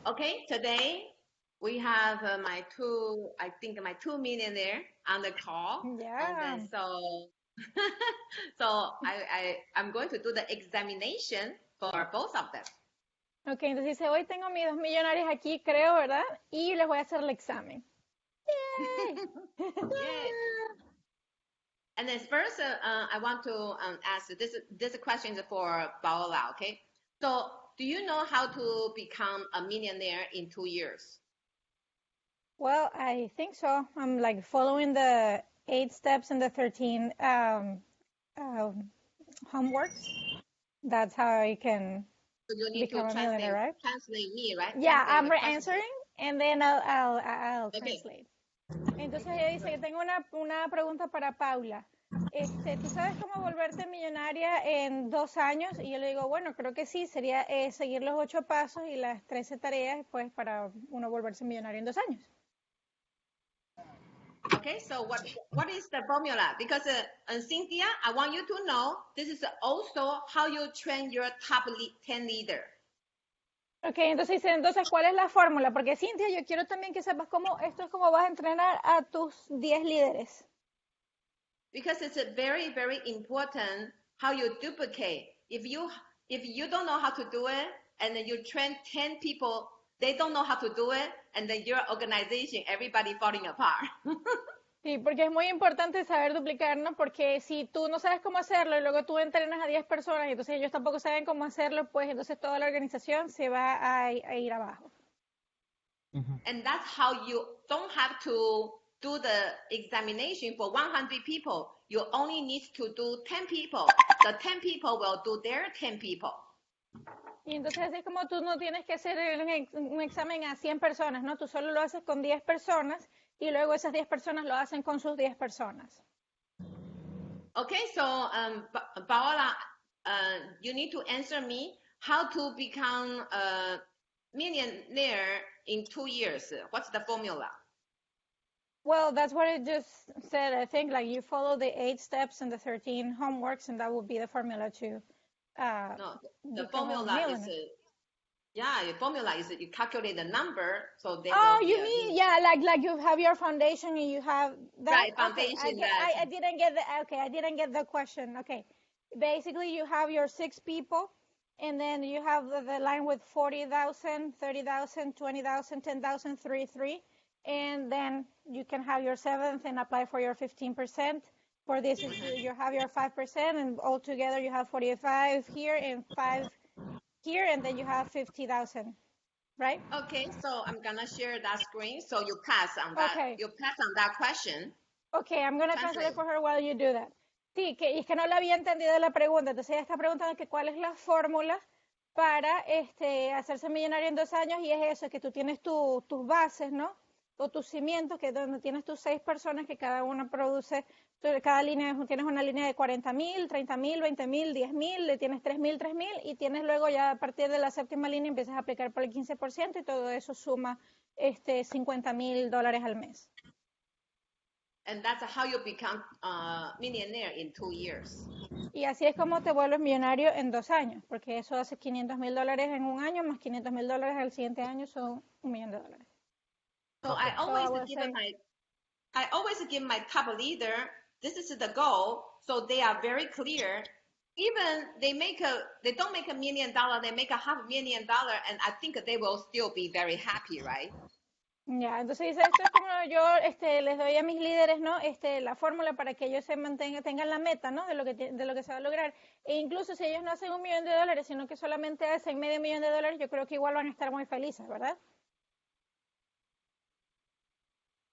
Okay, today we have my two millionaire on the call, and Yeah. then I'm going to do the examination for both of them. Ok, entonces dice, hoy tengo mis dos millonarios aquí, creo, ¿verdad? Y les voy a hacer el examen. ¡Yay! Yeah. And then first, I want to ask this question is for Paula. Okay, so do you know how to become a millionaire in 2 years? Well, I think so. I'm like following the 8 steps and the 13 um, homeworks. That's how I can So you need to become a millionaire, right? translate me, right? Yeah, Translate I'm the question. re-answering and then I'll Okay. translate. Entonces ella dice que tengo una pregunta para Paula. ¿Tú sabes cómo volverte millonaria en 2 años? Y yo le digo, bueno, creo que sí, sería seguir los 8 pasos y las 13 tareas pues para uno volverse millonario en 2 años. Okay, so what is the formula? Because Cynthia, I want you to know this is also how you train your top 10 leader. Ok, entonces dice, entonces, ¿cuál es la fórmula? Porque Cintia, yo quiero también que sepas cómo esto es como vas a entrenar a tus 10 líderes. Because it's very, very important how you duplicate. If you don't know how to do it, and then you train 10 people, they don't know how to do it, and then your organization, everybody falling apart. Sí, porque es muy importante saber duplicar, ¿no? Porque si tú no sabes cómo hacerlo y luego tú entrenas a 10 personas y entonces ellos tampoco saben cómo hacerlo, pues entonces toda la organización se va a ir abajo. And that's how you don't have to do the examination for 100 people. You only need to do 10 people. The 10 people will do their 10 people. Y entonces así es como tú no tienes que hacer un examen a 100 personas, ¿no? Tú solo lo haces con 10 personas y luego esas 10 personas lo hacen con sus 10 personas. Okay, so Paola, you need to answer me how to become a millionaire in 2 years. What's the formula? Well, that's what I just said. I think like you follow the 8 steps and the 13 homeworks, and that would be the formula to No, the become a formula is millionaire. yeah, the formula is you calculate the number, so there Oh, will be you a mean yeah, like you have your foundation and you have that. right Okay, foundation that I didn't get the I didn't get the question. Okay, basically you have your 6 people, and then you have the line with 40,000, 30,000, 20,000, 10,000, 3, 3, and then you can have your seventh and apply for your 15%. For this, you have your 5%, and altogether you have 45 here and 5 here, and then you have 50,000, right? Okay, so I'm gonna share that screen. So you pass on that. Okay. You pass on that question. Okay, I'm going to translate Translate. for her while you do that. Sí, que es que no la había entendido la pregunta. Entonces ella está preguntando que cuál es la fórmula para hacerse millonario en 2 años, y es eso, que tú tienes tus bases, ¿no? O tus cimientos, que es donde tienes tus 6 personas que cada una produce, cada línea, tienes una línea de 40,000, 30,000, 20,000, 10,000, le tienes 3,000, 3,000, y tienes luego ya a partir de la séptima línea empiezas a aplicar por el 15% y todo eso suma $50,000 al mes. And that's how you become a millionaire in 2 years. Y así es como te vuelves millonario en 2 años, porque eso hace $500,000 en un año, más $500,000 al siguiente año son $1,000,000. So Okay, so I will say, I always give my top leader, this is the goal. So they are very clear. Even they don't make $1,000,000, they make $500,000, and I think they will still be very happy, right? ya, entonces dice, esto es como yo les doy a mis líderes, ¿no? La fórmula para que ellos se mantengan, tengan la meta, ¿no? De lo que se va a lograr. E incluso si ellos no hacen $1,000,000, sino que solamente hacen $500,000, yo creo que igual van a estar muy felices, ¿verdad?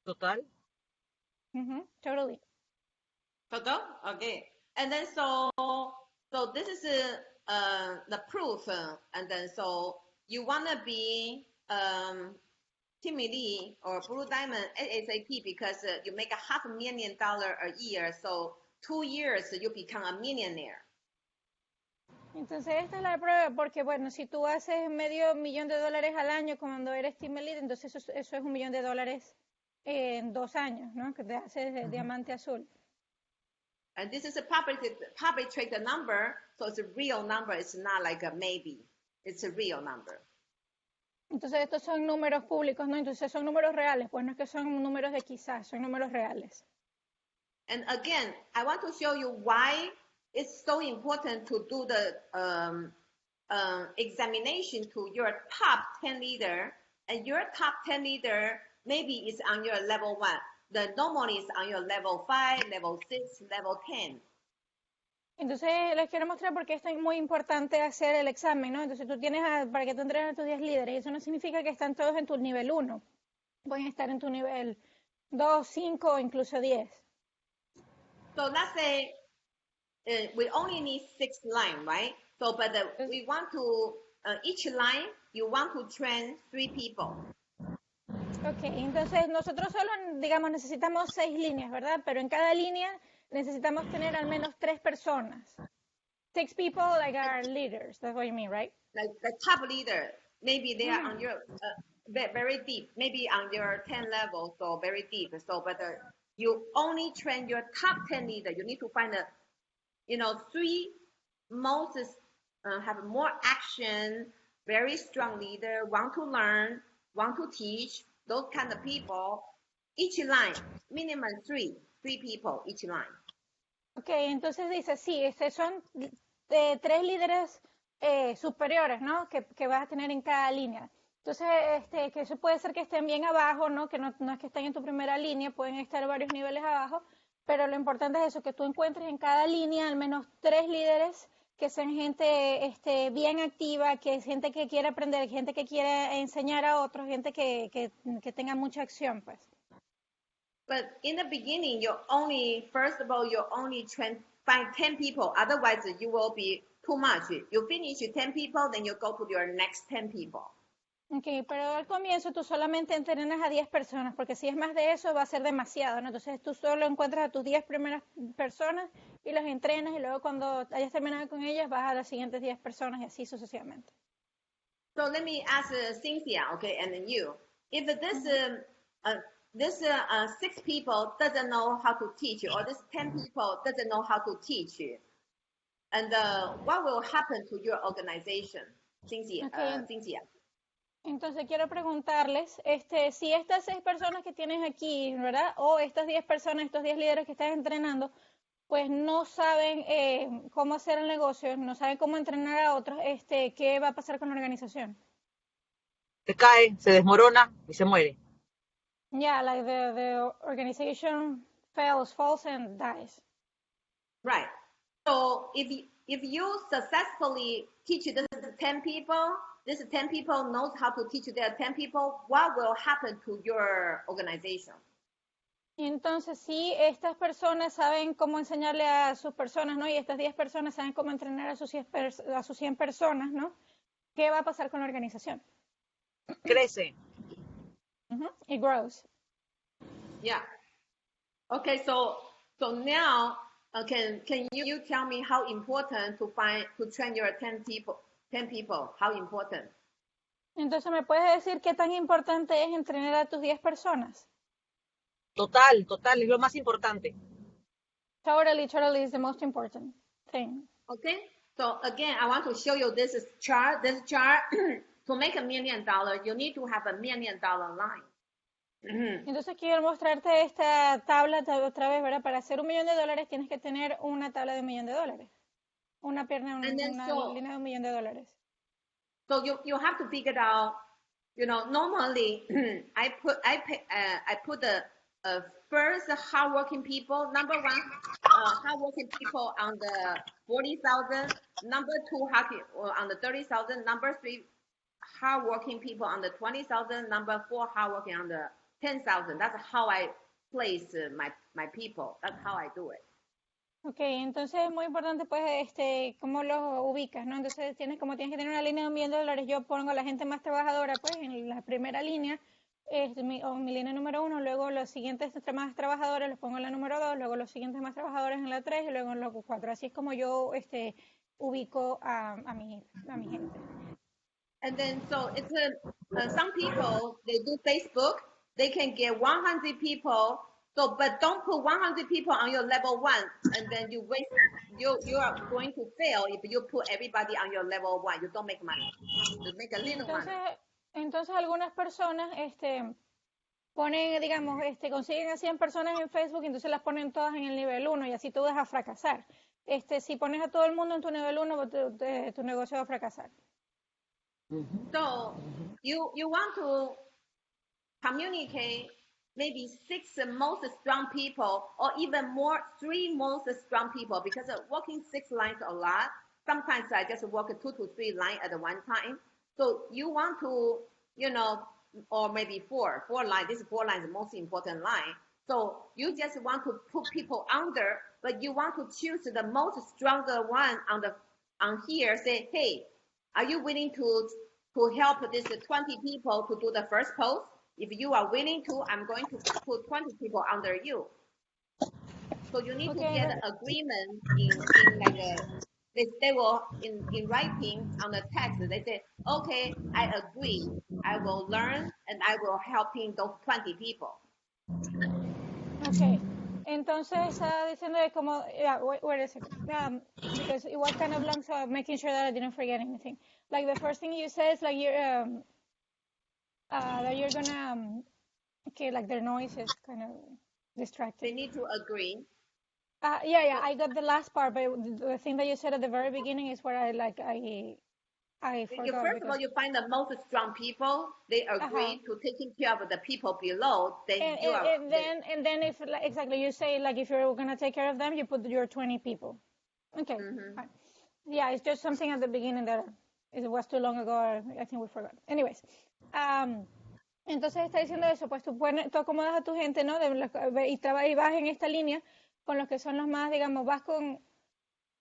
Total. Totally. Total? Okay. And then so this is the proof, and then so you wanna be Timmy Lee or Blue Diamond ASAP because you make $500,000 a year, so 2 years you become a millionaire. Entonces esta es la prueba, porque bueno, si tú haces $500,000 al año cuando eres team lead, entonces eso es $1,000,000 en 2 años, ¿no? Que te haces de diamante azul. And this is a perpetrator number, so it's a real number. It's not like a maybe. It's a real number. Entonces estos son números públicos, ¿no? Entonces son números reales, pues no es que son números de quizás, son números reales. And again, I want to show you why it's so important to do the examination to your top 10 leader, and your top 10 leader maybe is on your level 1. The normally is on your level 5, level 6, level 10. Entonces les quiero mostrar por qué esto es muy importante hacer el examen, ¿no? Entonces tú tienes, para que tú entrenes a tus 10 líderes, y eso no significa que están todos en tu nivel 1. Pueden estar en tu nivel 2, 5 o incluso 10. So let's say we only need 6 lines, right? So, but we want to, each line, you want to train 3 people. Ok, entonces nosotros solo, digamos, necesitamos 6 líneas, ¿verdad? Pero en cada línea necesitamos tener al menos 3 personas. 6 people like our leaders, that's what you mean, right? Like the top leader, maybe they are on your, very deep, maybe on your 10 level, so very deep. So, but you only train your top 10 leader. You need to find the, 3 most, have more action, very strong leader, want to learn, want to teach, those kind of people. Each line, minimum 3 people each line. Ok, entonces dice, sí, son 3 líderes superiores, ¿no? Que vas a tener en cada línea. Entonces, que eso puede ser que estén bien abajo, ¿no? Que no es que estén en tu primera línea, pueden estar varios niveles abajo, pero lo importante es eso, que tú encuentres en cada línea al menos 3 líderes que sean gente bien activa, que es gente que quiere aprender, gente que quiere enseñar a otros, gente que tenga mucha acción, pues. But in the beginning, first of all, you only find 10 people. Otherwise, you will be too much. You finish 10 people, then you go to your next 10 people. Ok, pero al comienzo tú solamente entrenas a 10 personas, porque si es más de eso va a ser demasiado, ¿no? Entonces tú solo encuentras a tus 10 primeras personas y los entrenas y luego cuando hayas terminado con ellas vas a las siguientes 10 personas y así sucesivamente. So let me ask Cynthia, okay, and then you. If this 6 people doesn't know how to teach, or this 10 people doesn't know how to teach, and what will happen to your organization, Cynthia? Okay. Cynthia. Entonces quiero preguntarles, si estas 6 personas que tienes aquí, ¿verdad? O estas 10 personas, estos 10 líderes que estás entrenando, pues no saben cómo hacer el negocio, no saben cómo entrenar a otros, ¿qué va a pasar con la organización? Se cae, se desmorona y se muere. Yeah, like the organization falls and dies. Right. So if you successfully teach this 10 people, this 10 people knows how to teach their 10 people, what will happen to your organization? Entonces, si estas personas saben cómo enseñarle a sus personas, ¿no? Y estas 10 personas saben cómo entrenar a sus 100 personas, ¿no? ¿Qué va a pasar con la organización? Crece. It grows. Yeah. Okay, so now can you tell me how important to train your 10 people? How important? Entonces, ¿me puedes decir qué tan importante es entrenar a tus 10 personas? Total, es lo más importante. Totally is the most important thing. Okay, so again, I want to show you this chart. This chart, to make $1 million, you need to have $1 million line. Entonces quiero mostrarte esta tabla otra vez, ¿verdad? Para hacer $1 millón tienes que tener una tabla de $1 millón. Una pierna, una línea de $1 millón. So you have to figure out, normally I put the first hardworking people, number 1, hardworking people on the 40,000, number 2 on the 30,000, number 3 hardworking people on the 20,000, number 4 hardworking on the 10,000. That's how I place my people. That's how I do it. Ok, entonces es muy importante pues cómo los ubicas, ¿no? Entonces tienes que tener una línea de $1 millón, yo pongo a la gente más trabajadora pues en la primera línea, mi línea número 1, luego los siguientes más trabajadores los pongo en la número 2, luego los siguientes más trabajadores en la 3 y luego en la 4. Así es como yo ubico a mi gente. And then so it's some people, they do Facebook, they can get 100 people. So, but don't put 100 people on your level 1, and then you are going to fail if you put everybody on your level 1. You don't make money. You make a little money. Entonces algunas personas ponen, digamos, consiguen a 100 personas en Facebook y entonces las ponen todas en el nivel 1 y así tú vas a fracasar. Si pones a todo el mundo en tu nivel 1, tu negocio va a fracasar. So you want to communicate maybe 6 most strong people or even more 3 most strong people because working 6 lines a lot. Sometimes I just work 2 to 3 lines at one time. So you want to, or maybe four lines. This 4 lines is the most important line. So you just want to put people under, but you want to choose the most stronger one on here. Say, hey, are you willing to help this 20 people to do the first post? If you are willing to, I'm going to put 20 people under you. So you need to get agreement in like they will in writing on the text. They say, okay, I agree. I will learn and I will helping those 20 people. Okay. Entonces estaba diciendo de como, yeah, wait a second, because it was kind of long, so I'm making sure that I didn't forget anything. Like the first thing you said is like that you're gonna, okay, like their noise is kind of distracting. They need to agree. Yeah, I got the last part, but the thing that you said at the very beginning is where I forgot. First of all, you find the most strong people. They agree to taking care of the people below. Then and then if like, exactly you say like if you're gonna take care of them, you put your 20 people. Okay. Fine. Yeah, it's just something at the beginning that it was too long ago. I think we forgot. Anyways, entonces está diciendo eso, pues tú acomodas a tu gente, ¿no? Y vas en esta línea con los que son los más, digamos, vas con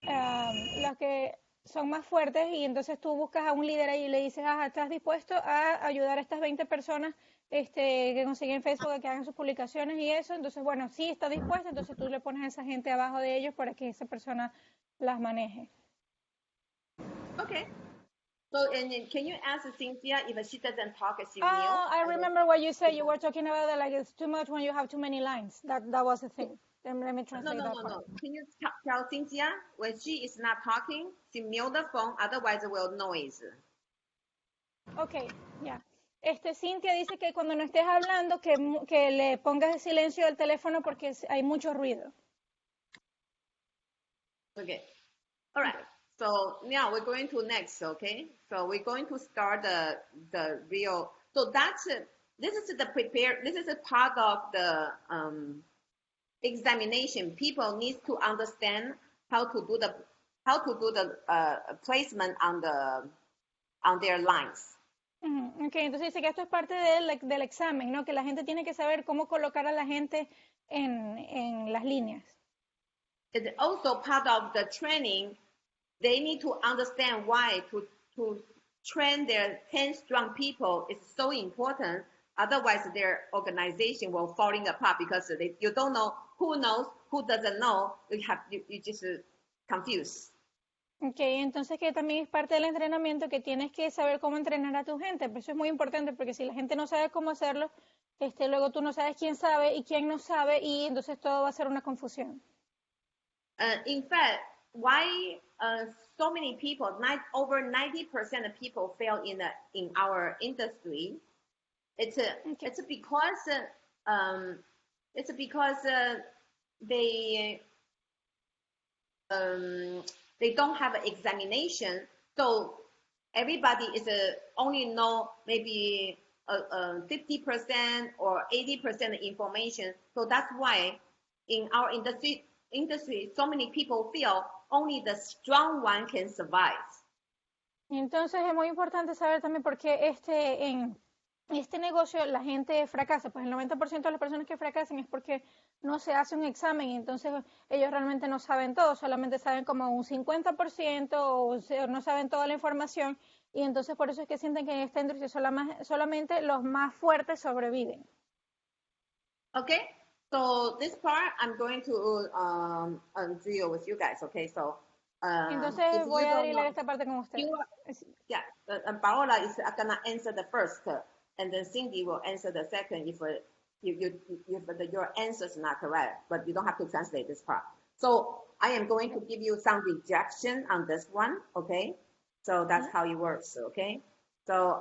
los que son más fuertes y entonces tú buscas a un líder ahí y le dices, ¿estás dispuesto a ayudar a estas 20 personas que consiguen Facebook a que hagan sus publicaciones y eso? Entonces, bueno, sí está dispuesto, entonces tú le pones a esa gente abajo de ellos para que esa persona las maneje. Okay. So, and can you ask Cynthia if she doesn't talk, she mute? I remember what you said. You were talking about that, like it's too much when you have too many lines. That was the thing. Then let me translate that part. No. Can you tell Cynthia when she is not talking, she mute the phone, otherwise it will noise. Okay, yeah. Cynthia dice que cuando no estés hablando que le pongas el silencio del teléfono porque hay mucho ruido. Okay. All right. So now we're going to next, okay? So we're going to start the real. So this is a part of the examination. People need to understand how to do the placement on their lines. Okay, entonces dice que esto es parte del examen, ¿no? Que la gente tiene que saber cómo colocar a la gente en las líneas. It's also part of the training. They need to understand why to train their 10 strong people is so important. Otherwise, their organization will falling apart because you don't know who knows, who doesn't know. You just confused. Okay, entonces que también es parte del entrenamiento que tienes que saber cómo entrenar a tu gente. Pero eso es muy importante porque si la gente no sabe cómo hacerlo, luego tú no sabes quién sabe y quién no sabe y entonces todo va a ser una confusión. In fact, why so many people, over 90% of people fail in our industry? It's because they don't have an examination, so everybody is only know maybe 50% or 80% information. So that's why in our industry, so many people feel only the strong one can survive. Entonces es muy importante saber también por qué en este negocio la gente fracasa. Pues el 90% de las personas que fracasan es porque no se hace un examen y entonces ellos realmente no saben todo, solamente saben como un 50% o no saben toda la información y entonces por eso es que sienten que en esta industria solamente los más fuertes sobreviven. Okay. So this part I'm going to deal with you guys, okay? So entonces voy a derilar esta parte con ustedes. Paula is gonna answer the first, and then Cindy will answer the second if your answer is not correct, but you don't have to translate this part. So I am going to give you some rejection on this one, okay? So that's how it works, okay? So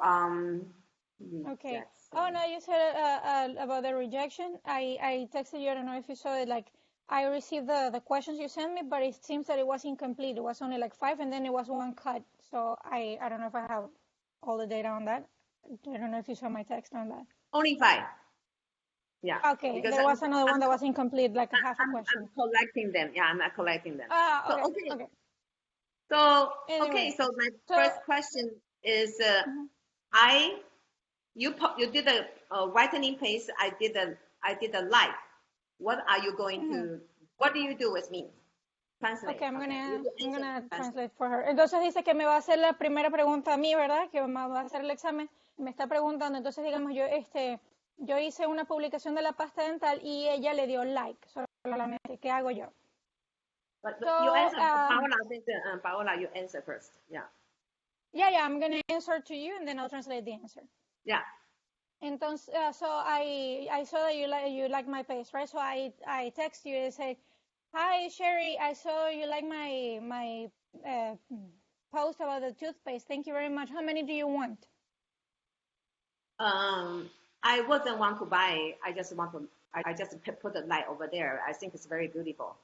Okay. Rejection. Oh no, you said about the rejection. I texted you. I don't know if you saw it. Like I received the questions you sent me, but it seems that it was incomplete. It was only like 5, and then it was one cut. So I don't know if I have all the data on that. I don't know if you saw my text on that. Only 5. Yeah, Okay, because there was another one that was incomplete, like a half a I'm question. collecting them. Yeah, I'm not collecting them. Ah, So okay, okay, okay. so okay, Anyway, so my so first question is, mhm, I you did a whitening paste. I did a like. What are you going mhm. to? What do you do with me? Translate. Okay, Okay, you I'm answer. gonna Translate. translate for her. Entonces dice que me va a hacer la primera pregunta a mí, ¿verdad? Que me va a hacer el examen. Me está preguntando, entonces digamos yo hice una publicación de la pasta dental y ella le dio like solamente. ¿Qué hago yo? But you So, answer. Paola, I think, Paola, you answer first. Yeah, yeah, I'm gonna answer to you and then I'll translate the answer. yeah. Entonces, so I saw that you like my page, right? So I text you and say, hi Sherry, I saw you like my post about the toothpaste. Thank you very much. How many do you want? I wasn't want to buy. I just want to. I just put the light over there. I think it's very beautiful.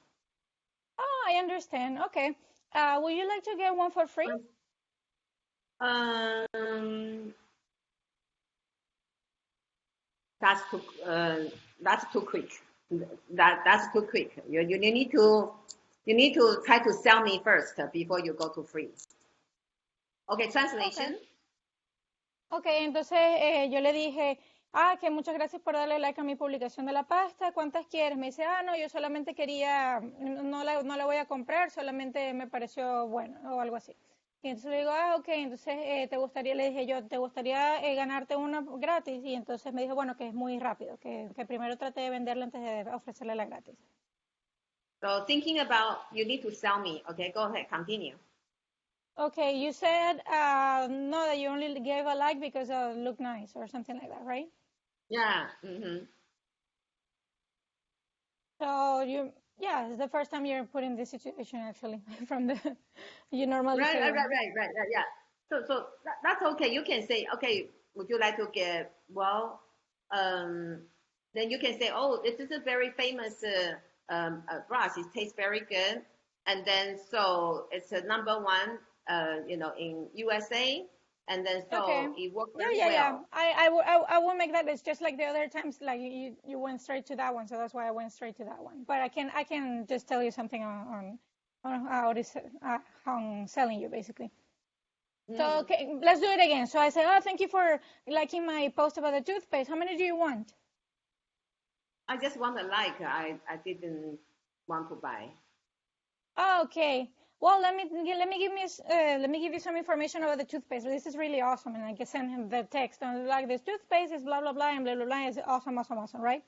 Oh, I understand. Okay. Would you like to get one for free? Um, that's too that's too quick. That's too quick. You need to try to sell me first before you go to free. Okay, Okay. translation. Okay, entonces yo le dije, que muchas gracias por darle like a mi publicación de la pasta. ¿Cuántas quieres? Me dice, no, yo solamente quería, no la voy a comprar, solamente me pareció bueno o algo así. Y entonces le digo, ok, entonces te gustaría, le dije yo, ¿te gustaría ganarte una gratis? Y entonces me dijo, bueno, que es muy rápido, que primero trate de venderla antes de ofrecerle la gratis. So thinking about you need to sell me. Okay, go ahead, continue. Okay, you said no, that you only gave a like because it looked nice or something like that, right? Yeah. Mm-hmm. So yeah, it's the first time you're put in this situation actually. From the, you normally Right, say right, right, that. right. Yeah. So that's okay. You can say, okay, would you like to get, well, um, then you can say, oh, this is a very famous brush. It tastes very good. And then so it's a number one, in USA. And then Okay. so it worked Yeah, very yeah, yeah. well. I will make that. It's just like the other times, like you went straight to that one, so that's why I went straight to that one. But I can just tell you something on how it is how I'm selling you basically. So Mm. okay, let's do it again. So I say, oh, thank you for liking my post about the toothpaste. How many do you want? I just want a like. I didn't want to buy. Oh, okay. Well, let me give you some information about the toothpaste. This is really awesome, and I can send him the text. And like this toothpaste is blah blah blah and blah blah blah. It's awesome, awesome, awesome, right?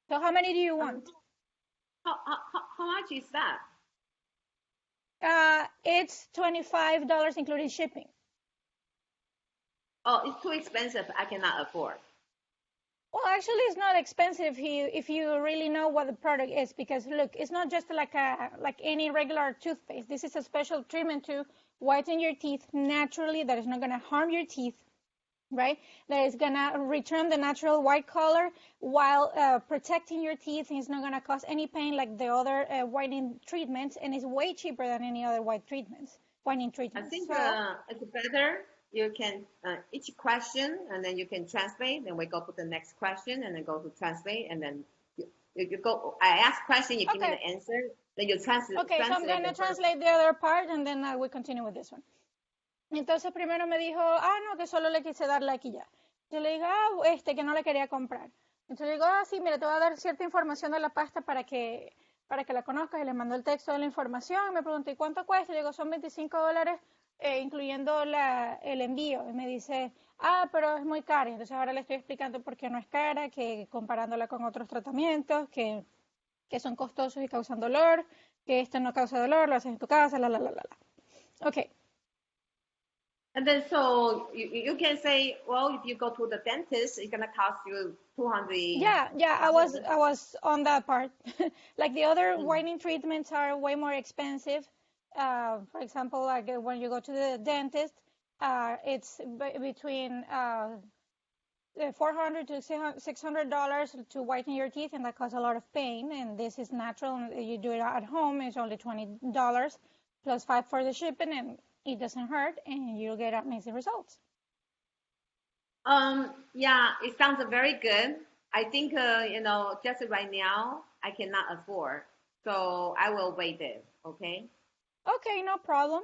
So how many do you want? How much is that? It's $25 including shipping. Oh, it's too expensive. I cannot afford. Well, actually, it's not expensive if you really know what the product is, because look, it's not just like any regular toothpaste. This is a special treatment to whiten your teeth naturally that is not going to harm your teeth, right? That is going to return the natural white color while protecting your teeth, and it's not going to cause any pain like the other whitening treatments, and it's way cheaper than any other whitening I treatments. think So, it's better. You can each question, and then you can translate. Then we go to the next question, and then go to translate, and then you go. I ask question, you give me okay. the answer, then you translate Okay, so I'm translate going the to first. translate the other part, and then we continue with this one. Entonces primero me dijo, no, que solo le quise dar like y ya. Yo le digo, que no le quería comprar. Entonces le digo, sí, mira, te voy a dar cierta información de la pasta para que la conozcas, y le mando el texto de la información. Me pregunté, ¿y cuánto cuesta? Y le digo, son $25, incluyendo el envío. Y me dice, pero es muy cara. Entonces ahora le estoy explicando por qué no es cara, que comparándola con otros tratamientos, que son costosos y causan dolor, que este no causa dolor, lo haces en tu casa, la. Okay. And then so you can say, well, if you go to the dentist, it's gonna cost you 200. Yeah, I was on that part. Like the other Mm. whitening treatments are way more expensive. For example, like when you go to the dentist, it's between $400 to $600 to whiten your teeth, and that causes a lot of pain. And this is natural. You do it at home. It's only $20 plus $5 for the shipping, and it doesn't hurt, and you'll get amazing results. Yeah, it sounds very good. I think, just right now, I cannot afford. So I will wait it, okay? Okay, no problem.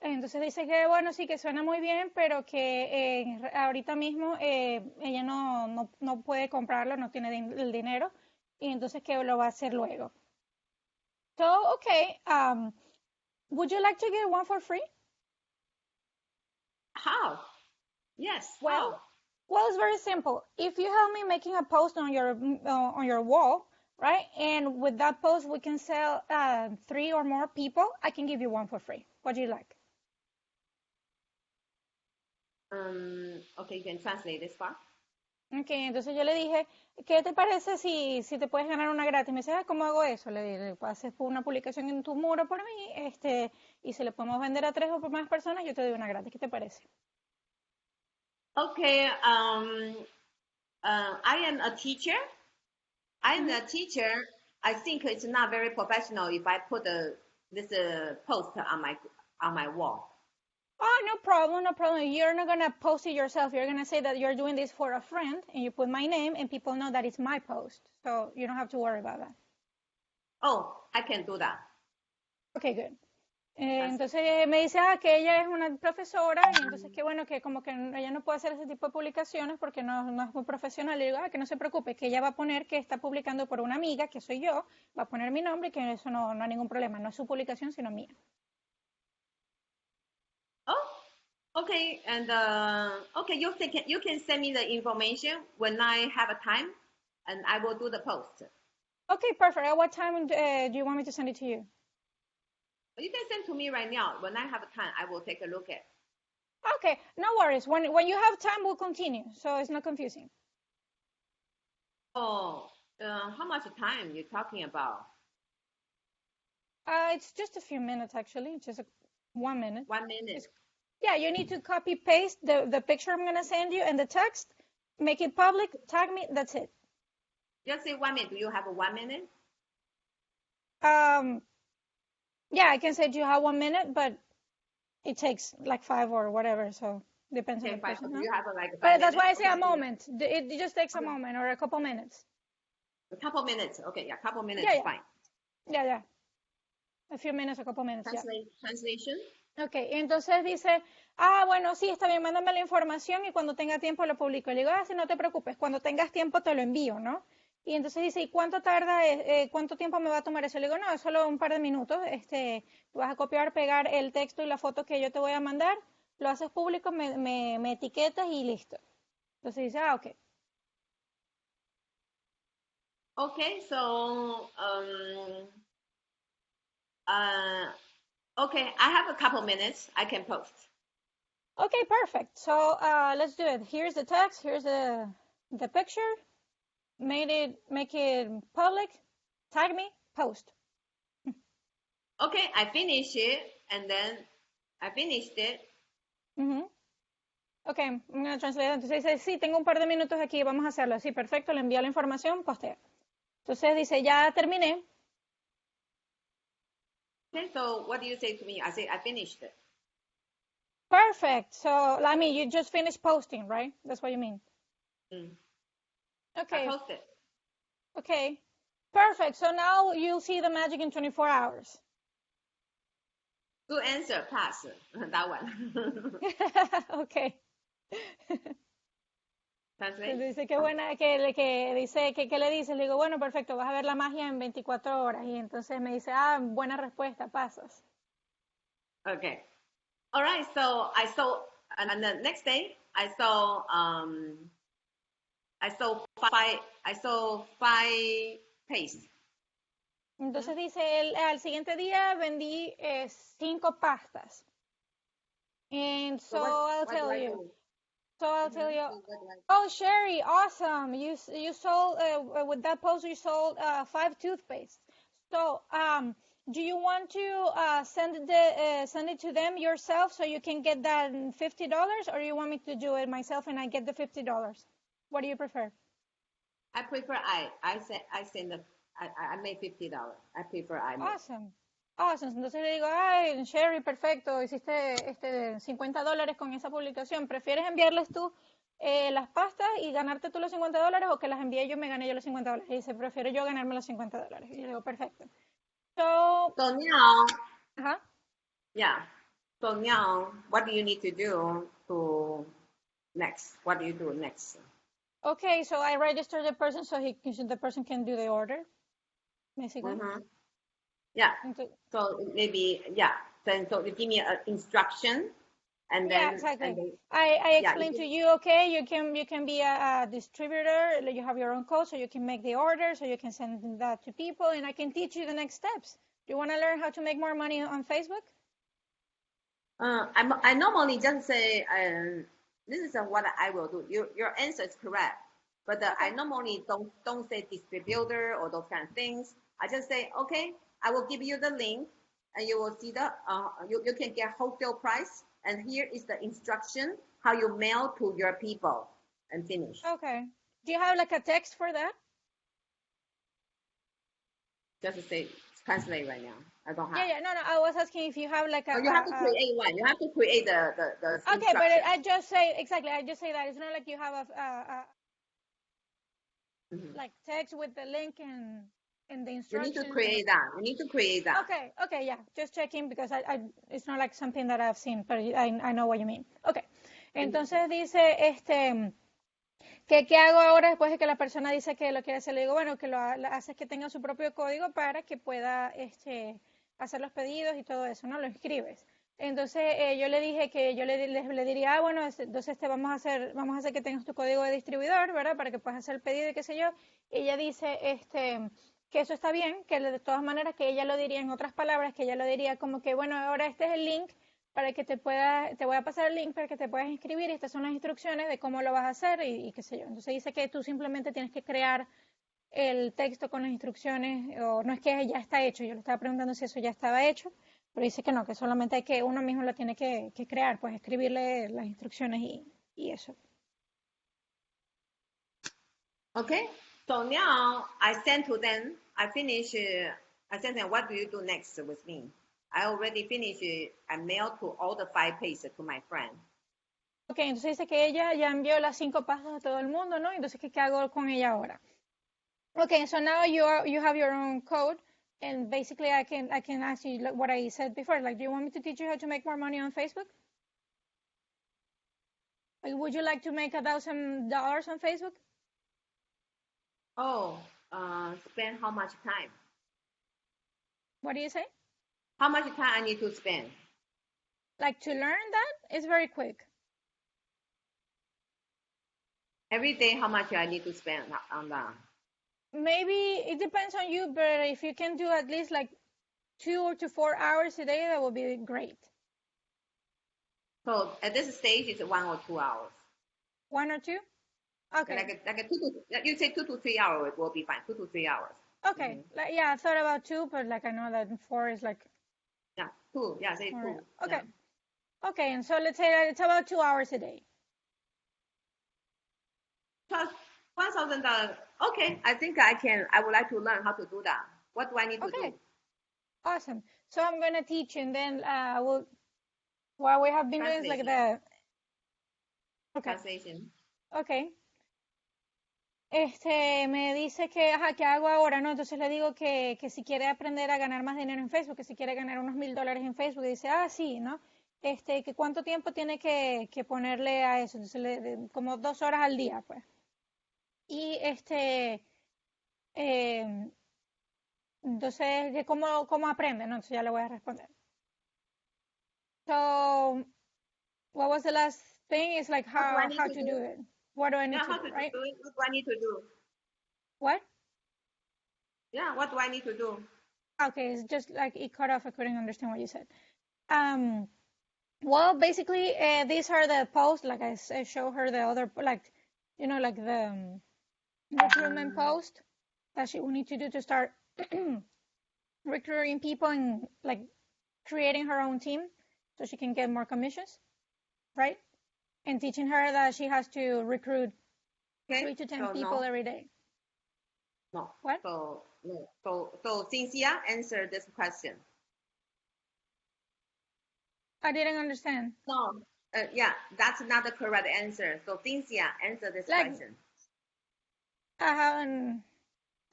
Entonces dice que, bueno, sí, que suena muy bien, pero que ahorita mismo ella no puede comprarlo, no tiene el dinero, y entonces que lo va a hacer luego. So, okay, would you like to get one for free? How? Yes, Well, how? Well, it's very simple. If you help me making a post on your wall, right, and with that post we can sell 3 or more people, I can give you one for free. What do you like? Okay, you can translate this part. Okay, entonces yo le dije, ¿qué te parece si te puedes ganar una gratis? Me dice, ¿cómo hago eso? Le dije, haces una publicación en tu muro por mí, y si le podemos vender a 3 o más personas, yo te doy una gratis. ¿Qué te parece? Okay, I am a teacher. I think it's not very professional if I put this post on my wall. Oh, no problem, no problem. You're not going to post it yourself. You're going to say that you're doing this for a friend, and you put my name, and people know that it's my post. So you don't have to worry about that. Oh, I can do that. Okay, good. Entonces me dice que ella es una profesora y entonces que bueno, que como que ella no puede hacer ese tipo de publicaciones porque no es muy profesional. Le digo, que no se preocupe, que ella va a poner que está publicando por una amiga, que soy yo, va a poner mi nombre y que eso no hay ningún problema. No es su publicación, sino mía. Oh, okay, and okay, you can send me the information when I have a time, and I will do the post. Okay, perfect. At what time do you want me to send it to you? You can send to me right now. When I have a time, I will take a look at. Okay, no worries. When you have time, we'll continue, so it's not confusing. Oh, how much time you talking about? It's just a few minutes, actually, just 1 minute. 1 minute. Yeah, you need to copy paste the picture I'm gonna send you and the text, make it public, tag me. That's it. Just say 1 minute. Do you have a 1 minute? Yeah, I can say you have 1 minute, but it takes like 5 or whatever, so depends on the person. Do you have like 5 But that's minutes? why I say a moment. It just takes a moment or a couple minutes. A couple minutes. Okay, yeah, couple minutes Yeah, yeah. fine. Yeah. A few minutes, a couple minutes. Translation. Okay, entonces dice, bueno, sí, está bien, mándame la información y cuando tenga tiempo lo publico. Le digo, sí, no te preocupes, cuando tengas tiempo te lo envío, ¿no? Y entonces dice, ¿y cuánto tarda, cuánto tiempo me va a tomar eso? Le digo, no, es solo un par de minutos. Tú vas a copiar, pegar el texto y la foto que yo te voy a mandar, lo haces público, me etiquetas y listo. Entonces dice, ok. Okay, so okay, I have a couple minutes. I can post. Okay, perfect. So let's do it. Here's the text. Here's the picture. Make it public. Tag me. Post. Okay, I finished it, and then I finished it. Okay, I'm going to translate. Entonces dice, sí, tengo un par de minutos aquí, vamos a hacerlo. Sí, perfecto, le envío la información, postea. Entonces dice, ya terminé. Okay, so what do you say to me? I say I finished it. Perfect. So, I mean, you just finished posting, right? That's what you mean. Okay. I posted. Okay. Perfect. So now you'll see the magic in 24 hours. Good answer. Pass. That one. Okay. Translate. Dice que buena, que dice que le dices, le digo, bueno, perfecto, vas a ver la magia en 24 horas. Y entonces me dice, buena respuesta, pasas. Okay. All right. So I saw, and the next day I saw five pastes. Entonces dice, al siguiente día vendí 5 pastas. And so I'll tell you. Oh, Sherry, awesome! You sold with that post. You sold 5 toothpaste. So do you want to send it to them yourself so you can get that $50, or you want me to do it myself and I get the $50? What do you prefer? I prefer I made $50. I prefer I make. Awesome. Awesome. Entonces le digo, ay, Sherry, perfecto, hiciste $50 con esa publicación. ¿Prefieres enviarles tú las pastas y ganarte tú los $50 o que las envíe yo y me gane yo los $50? Y dice, prefiero yo ganarme los $50. Y yo digo, perfecto. So, So now, ajá. yeah. So now, what do you need to do to next? What do you do next? Okay, so I register the person so the person can do the order, basically. Mm-hmm. Yeah. So maybe Then so you give me an instruction, and then exactly. And then, I explained to you. Okay, you can be a distributor. You have your own code, so you can make the order, so you can send that to people, and I can teach you the next steps. Do you want to learn how to make more money on Facebook? I normally just say, this is what I will do. Your answer is correct, but I normally don't say distributor or those kind of things. I just say, okay, I will give you the link, and you will see you can get wholesale price, and here is the instruction how you mail to your people, and finish. Okay. Do you have like a text for that? Just say translate right now. I don't have. Yeah. No. I was asking if you have like a. You have to create one. You have to create the. Okay, but I just say exactly. I just say that it's not like you have like text with the link and the instructions. You need to create that. You need to create that. Okay, yeah. Just checking because I it's not like something that I've seen, but I know what you mean. Okay. Entonces dice ¿qué hago ahora después de que la persona dice que lo quiere hacer? Le digo, bueno, que lo haces que tenga su propio código para que pueda hacer los pedidos y todo eso, ¿no? Lo escribes. Entonces yo le dije que yo le diría, bueno, entonces vamos a hacer que tengas tu código de distribuidor, ¿verdad? Para que puedas hacer el pedido y qué sé yo. Y ella dice que eso está bien, que de todas maneras que ella lo diría en otras palabras, que ella lo diría como que, bueno, ahora este es el link para que te voy a pasar el link para que te puedas inscribir y estas son las instrucciones de cómo lo vas a hacer y qué sé yo. Entonces dice que tú simplemente tienes que crear el texto con las instrucciones, o no es que ya está hecho, yo le estaba preguntando si eso ya estaba hecho, pero dice que no, que solamente hay que uno mismo lo tiene que crear, pues escribirle las instrucciones y eso. Okay, so now I send to them, I send them, what do you do next with me? I already finished, I mailed to all the 5 pages to my friend. Ok, entonces dice que ella ya envió las 5 pastas a todo el mundo, ¿no? Entonces, ¿qué hago con ella ahora? Okay, so now you have your own code, and basically I can ask you like what I said before. Like, do you want me to teach you how to make more money on Facebook? Like, would you like to make $1,000 on Facebook? Oh, spend how much time? What do you say? How much time I need to spend? Like, to learn that is very quick. Every day, how much I need to spend on that? Maybe it depends on you, but if you can do at least like 2 to 4 hours a day, that would be great. So at this stage, it's 1 or 2 hours. 1 or 2? Okay. Like you say 2 to 3 hours will be fine. 2 to 3 hours. Okay. Like, yeah, I thought about 2, but like I know that 4 is like. Yeah, 2. Yeah, say 2. Okay. Yeah. Okay, and so let's say that it's about 2 hours a day. Plus $1,000. Okay, I think I would like to learn how to do that. What do I need to do? Awesome. So I'm going to teach you, and then what we have been doing is like the. Okay. Translation. Okay. Me dice que, ¿qué hago ahora? ¿No? Entonces le digo que si quiere aprender a ganar más dinero en Facebook, que si quiere ganar unos $1,000 en Facebook, y dice, sí, ¿no? Que cuánto tiempo tiene que ponerle a eso. Entonces, como 2 horas al día, pues. Y entonces, ¿cómo aprende? No, entonces ya le voy a responder. So, what was the last thing? It's like how to do it. What do I need to do, right? What do I need to do? What? Yeah, what do I need to do? Okay, it's just like it cut off. I couldn't understand what you said. Well, basically, these are the posts. Like I show her the other, like, like the recruitment post that we need to do to start recruiting people and like creating her own team so she can get more commissions, right? And teaching her that she has to recruit Okay. 3 to 10 so people no, every day. no. What? So no. So Cynthia, answer this question. I didn't understand. No. Yeah, that's not the correct answer. So Cynthia, answer this Like, question. I haven't.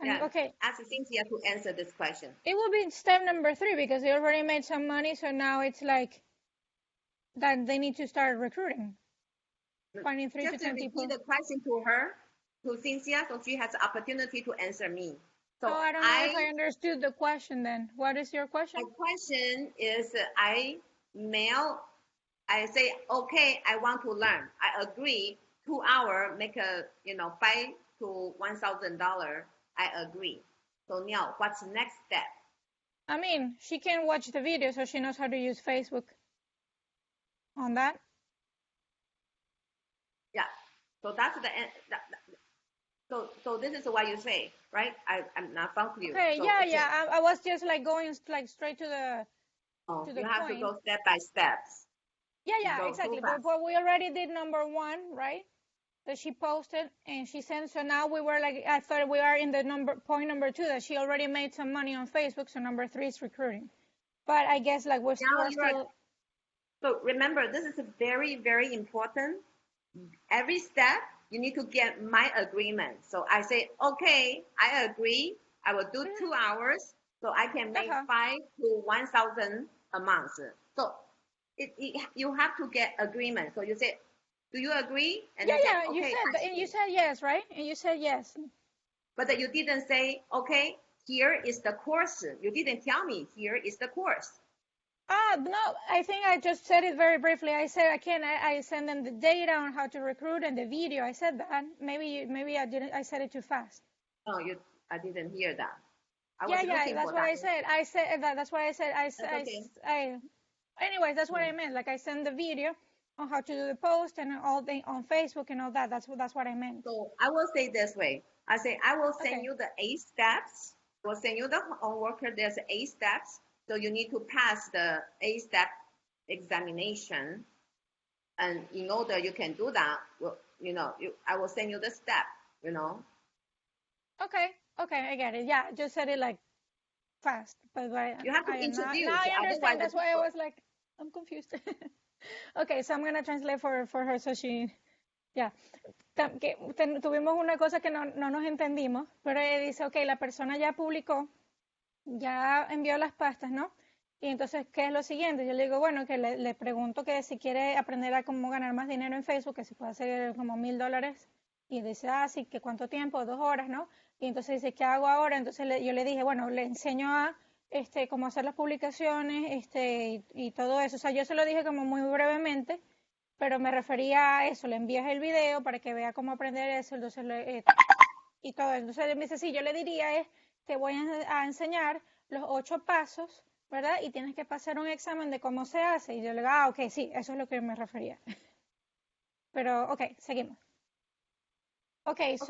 Yeah. Okay. Ask Cynthia to answer this question. It will be step number 3 because they already made some money, so now it's like that they need to start recruiting, finding 3 to Just 10 repeat people. the question to her, to Cynthia, so she has the opportunity to answer me. So Oh, I don't know if I understood the question then. What is your question? my question is, I say, okay, I want to learn. I agree. 2 hours make a $5,000 to $1,000. I agree. So now, what's the next step? I mean, she can watch the video so she knows how to use Facebook on that. Yeah. So that's the end. So this is what you say, right? I'm not found you. Okay, so yeah. I was just like going like straight to the you have point. to go step by steps. Yeah, exactly. But we already did number 1, right? That she posted and she sent. So now we were like, I thought we are in the point number 2 that she already made some money on Facebook. So number 3 is recruiting. But I guess like we're still. So remember, this is very, very important. Every step you need to get my agreement. So I say, okay, I agree. I will do 2 hours, so I can make 5,000 to 1,000 a month. So you have to get agreement. So you say, do you agree? And Yeah, say, okay, you said, and you said yes, right? And you said yes. But you didn't say, okay, here is the course. You didn't tell me here is the course. No, I think I just said it very briefly. I said I send them the data on how to recruit and the video. I said that. Maybe I didn't. I said it too fast. No, I didn't hear that. That's what I said. I said that. That's what I said. Okay. Anyways, that's what I meant. Like I send the video on how to do the post and all the on Facebook and all that. That's what I meant. So I will say this way. I say I will send you the 8 steps. I will send you the homework. There's 8 steps. So you need to pass the 8-step examination. And in order you can do that, I will send you the step. Okay, I get it. Yeah, just said it like fast, but you have to introduce. Now I understand. That's why I was like, I'm confused. Okay, so I'm gonna translate for her so she, yeah. Tuvimos una cosa que no nos entendimos, pero ella dice, ok, la persona ya publicó, ya envió las pastas, ¿no? Y entonces, ¿qué es lo siguiente? Yo le digo, bueno, que le pregunto que si quiere aprender a cómo ganar más dinero en Facebook, que se puede hacer como $1,000. Y dice, sí, que cuánto tiempo, 2 horas, ¿no? Y entonces dice, ¿qué hago ahora? Entonces yo le dije, bueno, le enseño a cómo hacer las publicaciones y todo eso. O sea, yo se lo dije como muy brevemente, pero me refería a eso, le envías el video para que vea cómo aprender eso, entonces y todo. Entonces él me dice, sí, yo le diría te voy a enseñar los 8 pasos, ¿verdad? Y tienes que pasar un examen de cómo se hace. Y yo le digo, ok, sí, eso es lo que me refería. Pero, ok, seguimos. Okay, so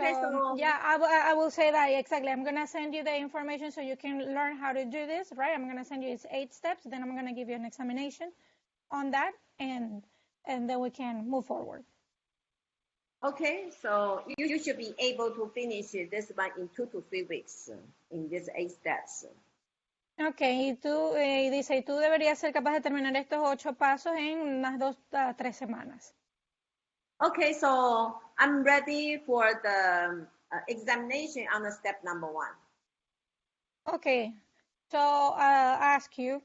yeah, I will say that exactly. I'm gonna send you the information so you can learn how to do this, right? I'm gonna send you 8 steps. Then I'm gonna give you an examination on that, and then we can move forward. Okay, so you should be able to finish this one in 2 to 3 weeks in these 8 steps. Okay, y tú dice, y tú deberías ser capaz de terminar estos 8 pasos en unas 2 a 3 semanas. Okay, so I'm ready for the examination on the step number 1. Okay, so I'll ask you,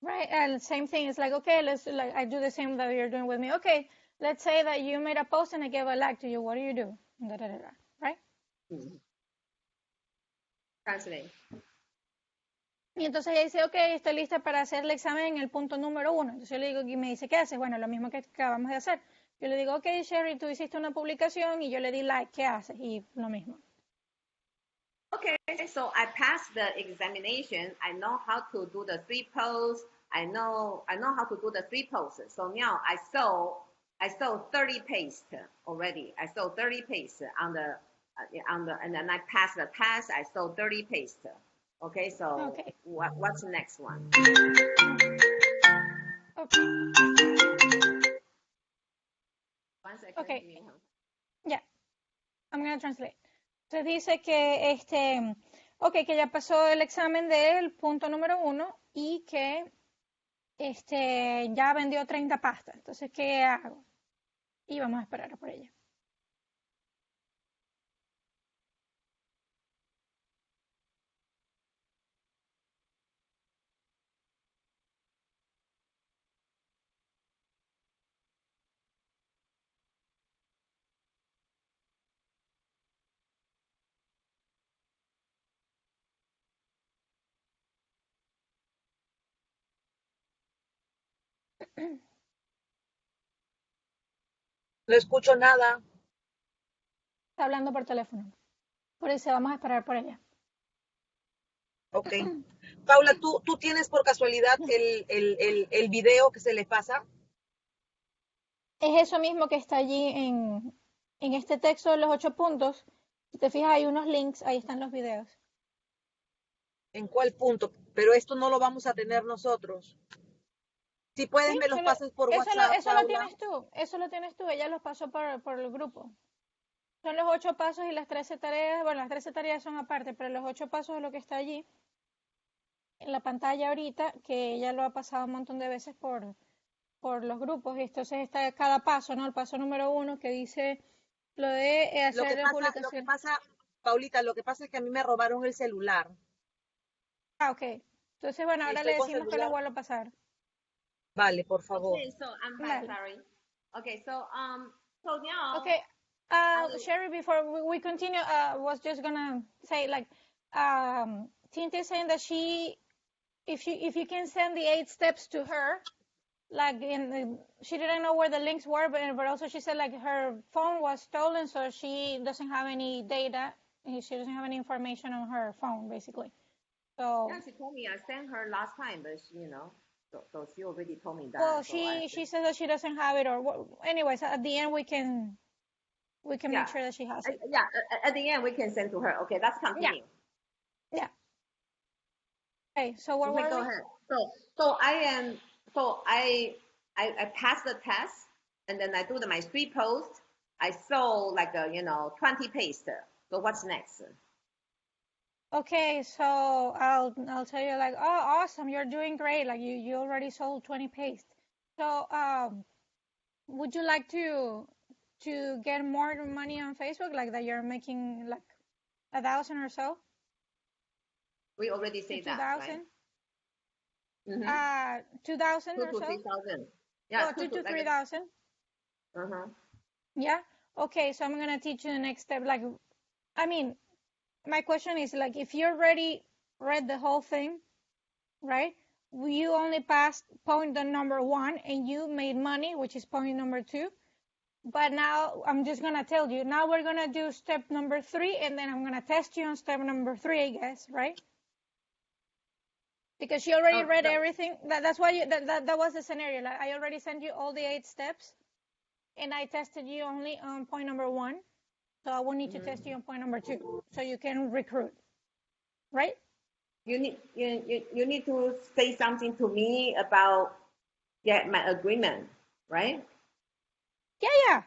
right? And same thing. It's like, okay, I do the same that you're doing with me. Okay, let's say that you made a post and I gave a like to you. What do you do? Right? Mm-hmm. Translate. Y entonces ella dice, ok, estoy lista para hacer el examen en el punto número 1. Entonces yo le digo, y me dice, ¿qué haces? Bueno, lo mismo que acabamos de hacer. Yo le digo, ok, Sherry, tú hiciste una publicación y yo le di like, ¿qué haces? Y lo mismo. Okay, so I passed the examination. I know how to do the 3 posts. I know how to do the 3 posts. So now I saw 30 pages already. I saw 30 pages on the and then I passed the test. I saw 30 pages. Okay, so what's the next one? Okay. 1 second. Okay. Yeah. I'm going to translate. Entonces dice que, que ya pasó el examen del punto número 1 y que, ya vendió 30 pastas. Entonces, ¿qué hago? Y vamos a esperar por ella. No escucho nada. Está hablando por teléfono. Por eso vamos a esperar por ella. Ok. Paula, ¿tú tienes por casualidad el video que se le pasa? Es eso mismo que está allí en este texto de los 8 puntos. Si te fijas, hay unos links, ahí están los videos. ¿En cuál punto? Pero esto no lo vamos a tener nosotros. Si puedes, Sí, me los pasas por eso WhatsApp, eso lo Paula. tienes tú, eso lo tienes tú, ella los pasó por el grupo. Son los 8 pasos y las 13 tareas, bueno, las 13 tareas son aparte, pero los 8 pasos es lo que está allí en la pantalla ahorita, que ella lo ha pasado un montón de veces por los grupos. Y entonces está cada paso, ¿no? El paso número 1 que dice lo de hacer la Lo que publicación. pasa, Paulita, lo que pasa es que a mí me robaron el celular Ah, ok. Entonces, bueno, y ahora le estoy con decimos que lo celular. vuelva a pasar. Vale, por favor. Okay, so I'm back. Dale. Sorry. Okay, so now Okay, I Sherry, before we continue, was just gonna say like, Tinta is saying that if you can send the 8 steps to her, like she didn't know where the links were, but also she said like her phone was stolen, so she doesn't have any data, she doesn't have any information on her phone, basically. So, yeah, she told me I sent her last time, but so she already told me well, that. So I she says that she doesn't have it, or anyways, at the end we can yeah make sure that she has it. yeah at the end we can send to her. Okay, let's Yeah, continue. yeah. Okay, so where Okay, were go we? ahead. So I am so I passed the test and then I do my 3 posts. I sold like 20 paste. So what's next? Okay, so I'll tell you like, oh, awesome, you're doing great. Like you already sold 20 paste. So would you like to get more money on Facebook, like that you're making like 1,000 or so? We already To say that, right? 2,000? Mm-hmm. 2,000 Two or to so? three thousand. Yeah, Well, two two to to like 3,000. uh-huh. Yeah. Okay, so I'm gonna teach you the next step. Like, I mean, my question is like, if you already read the whole thing, right? You only passed point number 1 and you made money, which is point number 2. But now I'm just going to tell you, now we're going to do step number 3 and then I'm going to test you on step number 3, I guess, right? Because she already Oh, read everything. That's why that was the scenario. Like I already sent you all the 8 steps and I tested you only on point number 1. So I will need to test you on point number 2 so you can recruit, right? you need to say something to me about my agreement, right? Yeah,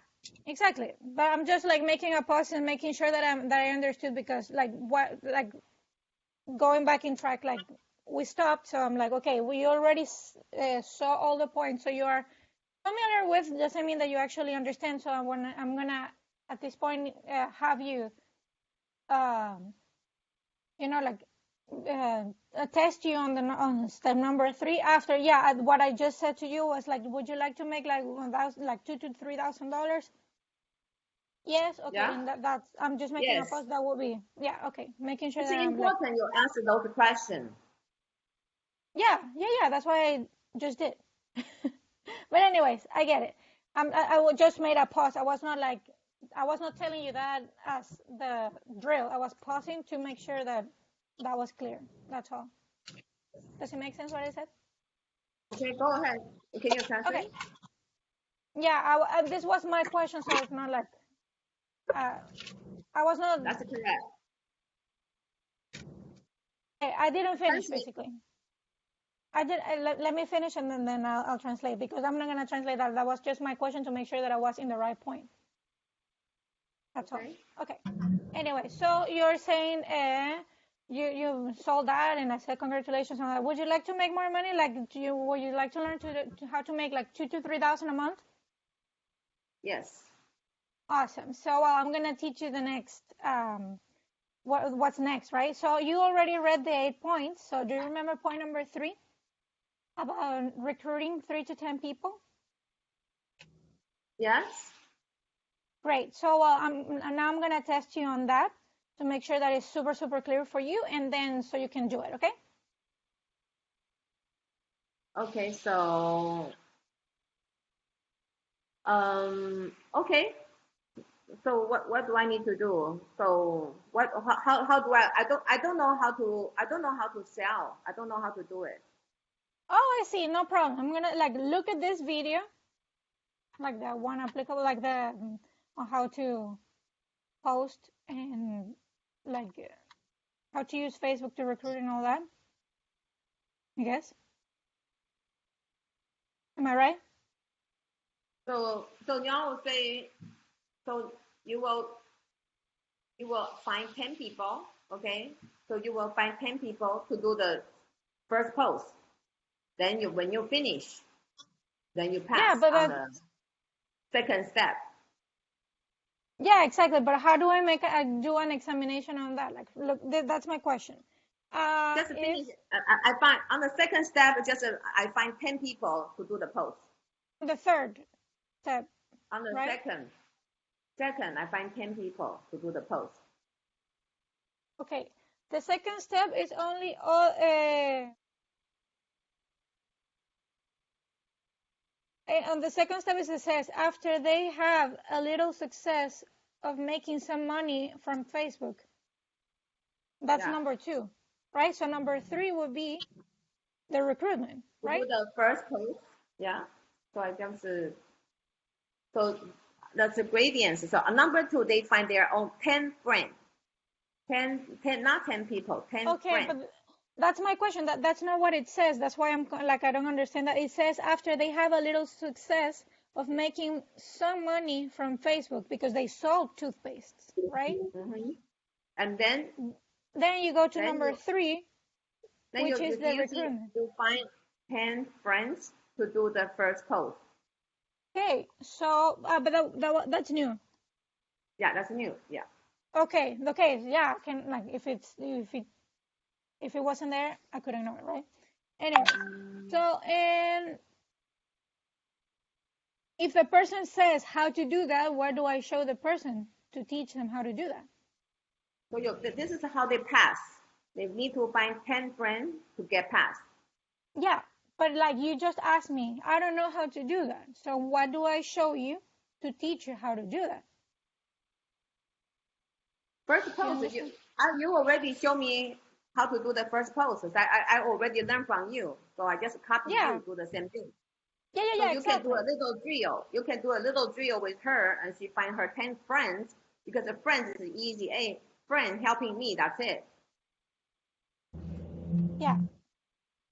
exactly. But I'm just like making a pause and making sure that I understood, because like what, like going back in track, like we stopped. So I'm like, okay, we already saw all the points. So you are familiar with, doesn't mean that you actually understand. So I'm gonna at this point have you, um, like test you on step number 3 after. Yeah, what I just said to you was like, would you like to make like 1,000, like $2,000 to $3,000? Yes, okay, Yeah. then that's, I'm just making a Yes. post that will be, yeah, okay, making sure It's that I'm like, important you answer those questions. yeah, that's what I just did. But anyways, I get it. Just made a pause. I was not telling you that as the drill. I was pausing to make sure that that was clear. That's all. Does it make sense what I said? Okay, go ahead. Can you Okay. translate? Yeah, this was my question, so it's not like, I was not, That's correct. I didn't finish Translate. basically. I did. Let me finish and then I'll translate, because I'm not going to translate that. That was just my question to make sure that I was in the right point. That's Okay. all. Okay. Anyway, so you're saying you sold that, and I said congratulations on that. Would you like to make more money? Like, would you like to learn how to make like 2,000 to 3,000 a month? Yes. Awesome. So I'm gonna teach you the next what's next, right? So you already read the 8 points. So do you remember point number 3 about recruiting 3 to 10 people? Yes. Great. So now I'm gonna test you on that to make sure that it's super, super clear for you, and then so you can do it, okay? Okay. So, okay. So what do I need to do? So how do I don't know how to sell. I don't know how to do it. Oh, I see. No problem. I'm gonna like look at this video, like the one applicable, like the on how to post and like how to use Facebook to recruit and all that. I guess. Am I right? So Yang will say, so you will find 10 people, okay? So you will find 10 people to do the first post. Then when you finish, then you Yeah, pass but on the second step. yeah, exactly. But how do I do an examination on that? Like, look, that's my question. Just If finish. I find on the second step, I find 10 people to do the post. the third step, On the right? second, I find 10 people to do the post. Okay. The second step is only on the second step, it says after they have a little success of making some money from Facebook. That's Yeah. number 2, right? So number 3 would be the recruitment, To right? do the first post, yeah. So I just so that's the gradients. So number 2, they find their own 10 friends. 10, not 10 people, 10 Okay, friends. but that's my question. That's not what it says. That's why I'm like, I don't understand that. It says after they have a little success of making some money from Facebook because they sold toothpastes, right? Mm-hmm. And then Then you go to then number you 3, then which is the you see recruitment. you find 10 friends to do the first post. Okay, so but that's new. Yeah, that's new. Yeah. Okay, yeah, I can like if it wasn't there, I couldn't know it, right? Anyway, so and if the person says how to do that, where do I show the person to teach them how to do that? So this is how they pass. They need to find 10 friends to get past. Yeah, but like you just asked me, I don't know how to do that. So what do I show you to teach you how to do that? First post, you already show me how to do the first post. I already learned from you. So I just copy Yeah, you, do the same thing. So yeah, you can do exactly. a little drill. You can do a little drill with her and she find her 10 friends because the friends is easy. A friend helping me, that's it. Yeah,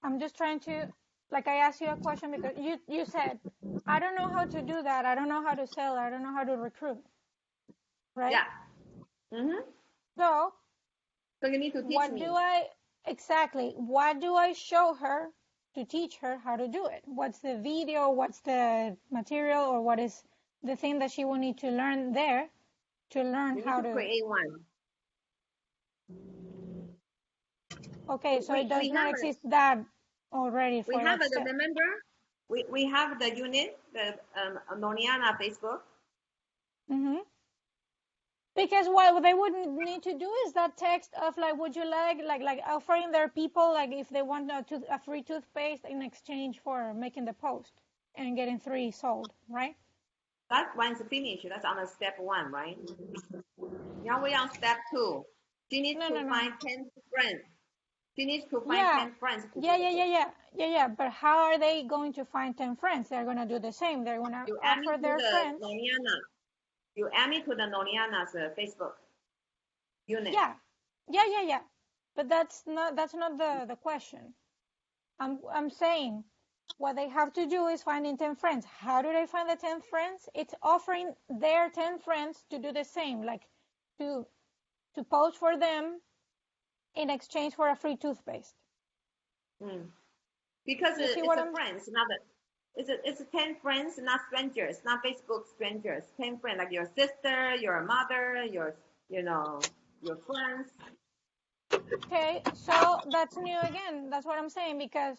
I'm just trying to, like I asked you a question because you said, I don't know how to do that. I don't know how to sell. I don't know how to recruit, right? Yeah. Mm-hmm. So So you need to teach what me. do I show her to teach her how to do it? What's the video? What's the material? Or what is the thing that she will need to learn there to learn You need how to to? create one. Okay, so it does We not have exist that already we for have that it, step. remember? We have the unit, the Noniana Facebook. Mm-hmm. Because what they would need to do is that text of like, would you like offering their people like if they want a free toothpaste in exchange for making the post and getting 3 sold, right? That one's finished. That's on the step 1, right? Now we're on step 2. She needs No, to no, no. find 10 friends. She needs to find Yeah, 10 friends to do yeah, the yeah, yeah, post. yeah, yeah, yeah. But how are they going to find 10 friends? They're gonna do the same. They're gonna You add me offer to their the friends. Noniana. You add me to the Noniana's Facebook unit. Yeah, yeah, yeah, yeah. But that's not the question. I'm saying what they have to do is finding 10 friends. How do they find the 10 friends? It's offering their 10 friends to do the same, like to post for them in exchange for a free toothpaste. Because You see it's what a friends, not a, it's 10 friends, not strangers, not Facebook strangers. 10 friends, like your sister, your mother, your your friends. Okay, so that's new again. That's what I'm saying, because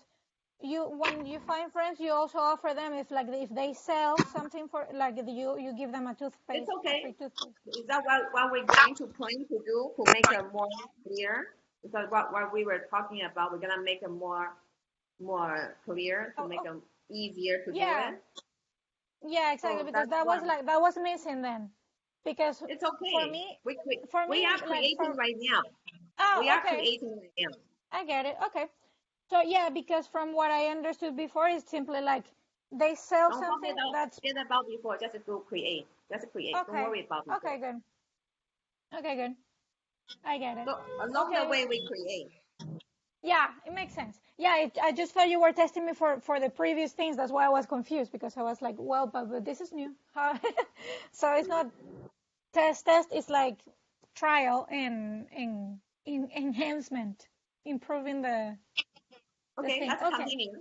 when you find friends, you also offer them, if they sell something, for like you give them a It's toothpaste, a okay. free toothpaste. Is that what we're going to plan to do to make it more clear? Is that what we were talking about? We're gonna make it more clear to make it easier to do Yeah, it. yeah, exactly. So Because that's that was one. that was missing then. Because It's for okay. me, We are creating right now. We are okay, creating right now. I get it. Okay, so yeah, because from what I understood before, it's simply like they sell Don't something that's forget about before. Just do create. Just create. Don't okay. worry about before. Okay, good. Okay, good. I get it. So along the Okay. way we create. Yeah, it makes sense. Yeah, I just thought you were testing me for the previous things. That's why I was confused, because I was like, well, but this is new. So it's not test. It's like trial and in enhancement, improving the Okay, thing. let's Okay. continue.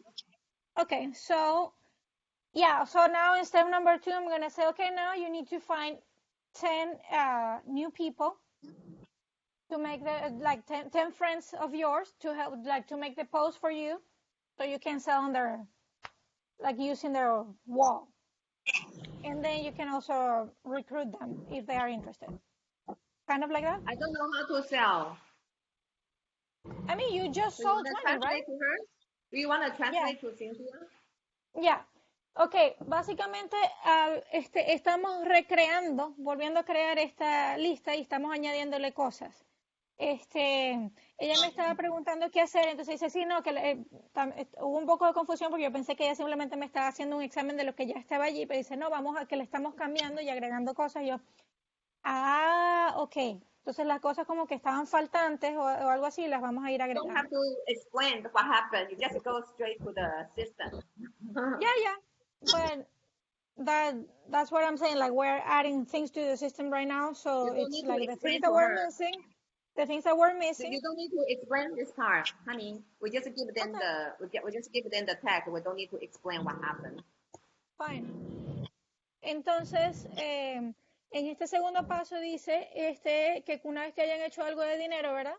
Okay. So yeah. So now in step number 2, I'm gonna say, okay, now you need to find 10 new people to make the like 10 friends of yours to help, like, to make the post for you, so you can sell on their, like, using their wall, and then you can also recruit them if they are interested, kind of like that. I don't know how to sell. I mean, you just So you sold wanna 20, right? translate to her? Do you wanna Yeah, translate to Cynthia? yeah. Ok, básicamente estamos recreando, volviendo a crear esta lista y estamos añadiéndole cosas. Ella me estaba preguntando qué hacer, entonces dice, sí, no, que hubo un poco de confusión porque yo pensé que ella simplemente me estaba haciendo un examen de lo que ya estaba allí, pero dice, no, vamos a que le estamos cambiando y agregando cosas. Y yo, ok, entonces las cosas como que estaban faltantes o algo así, las vamos a ir You don't have agregando. to explain what happened. You just go straight to the system. Yeah, but that's what I'm saying, like, we're adding things to the system right now, so You don't it's need to like explain to her. the things that we're missing. You don't need to explain this part, honey. We just give them Okay, we just give them the tag. We don't need to explain what happened. fine. Entonces, en este segundo paso dice que una vez que hayan hecho algo de dinero, ¿verdad?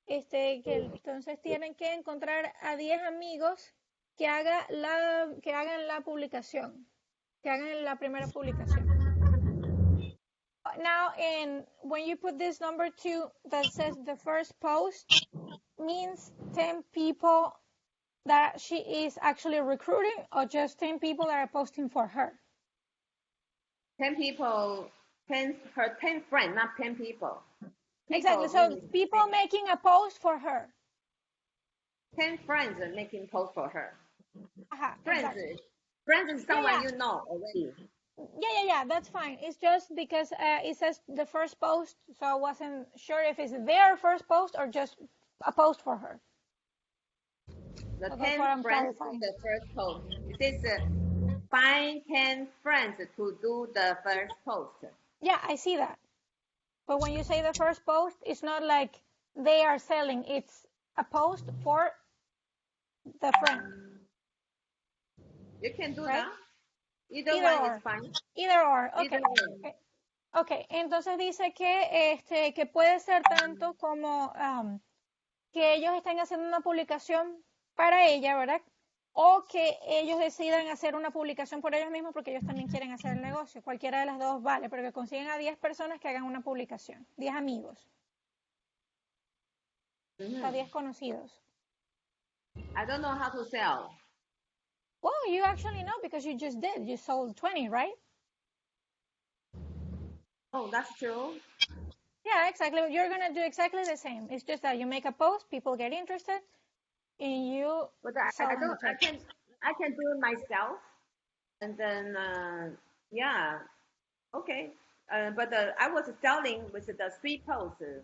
Que entonces tienen que encontrar a 10 amigos que hagan la publicación, que hagan la primera publicación. Now, when you put this number 2 that says the first post, means 10 people that she is actually recruiting, or just 10 people that are posting for her? 10 people, 10 friends, not 10 people. Exactly. So people making a post for her. 10 friends making post for her. Friends, Exactly. friends is someone Yeah. you know already. Yeah, that's fine. It's just because it says the first post, so I wasn't sure if it's their first post or just a post for her. The So 10 friends do the first post. It says find 10 friends to do the first post. Yeah, I see that. But when you say the first post, it's not like they are selling. It's a post for the friend. You can do right? that. Either one is fine. Either or. Okay. Either one. Okay. Entonces dice que puede ser tanto como que ellos estén haciendo una publicación para ella, ¿verdad? O que ellos decidan hacer una publicación por ellos mismos porque ellos también quieren hacer el negocio. Cualquiera de las dos vale, pero que consiguen a 10 personas que hagan una publicación. 10 amigos. A 10 conocidos. I don't know how to sell. Well, you actually know because you just did. You sold 20, right? Oh, that's true. Yeah, exactly. You're going to do exactly the same. It's just that you make a post, people get interested, and you sell on the page. I can do it myself. And then, yeah, okay. But I was selling with the 3 posts.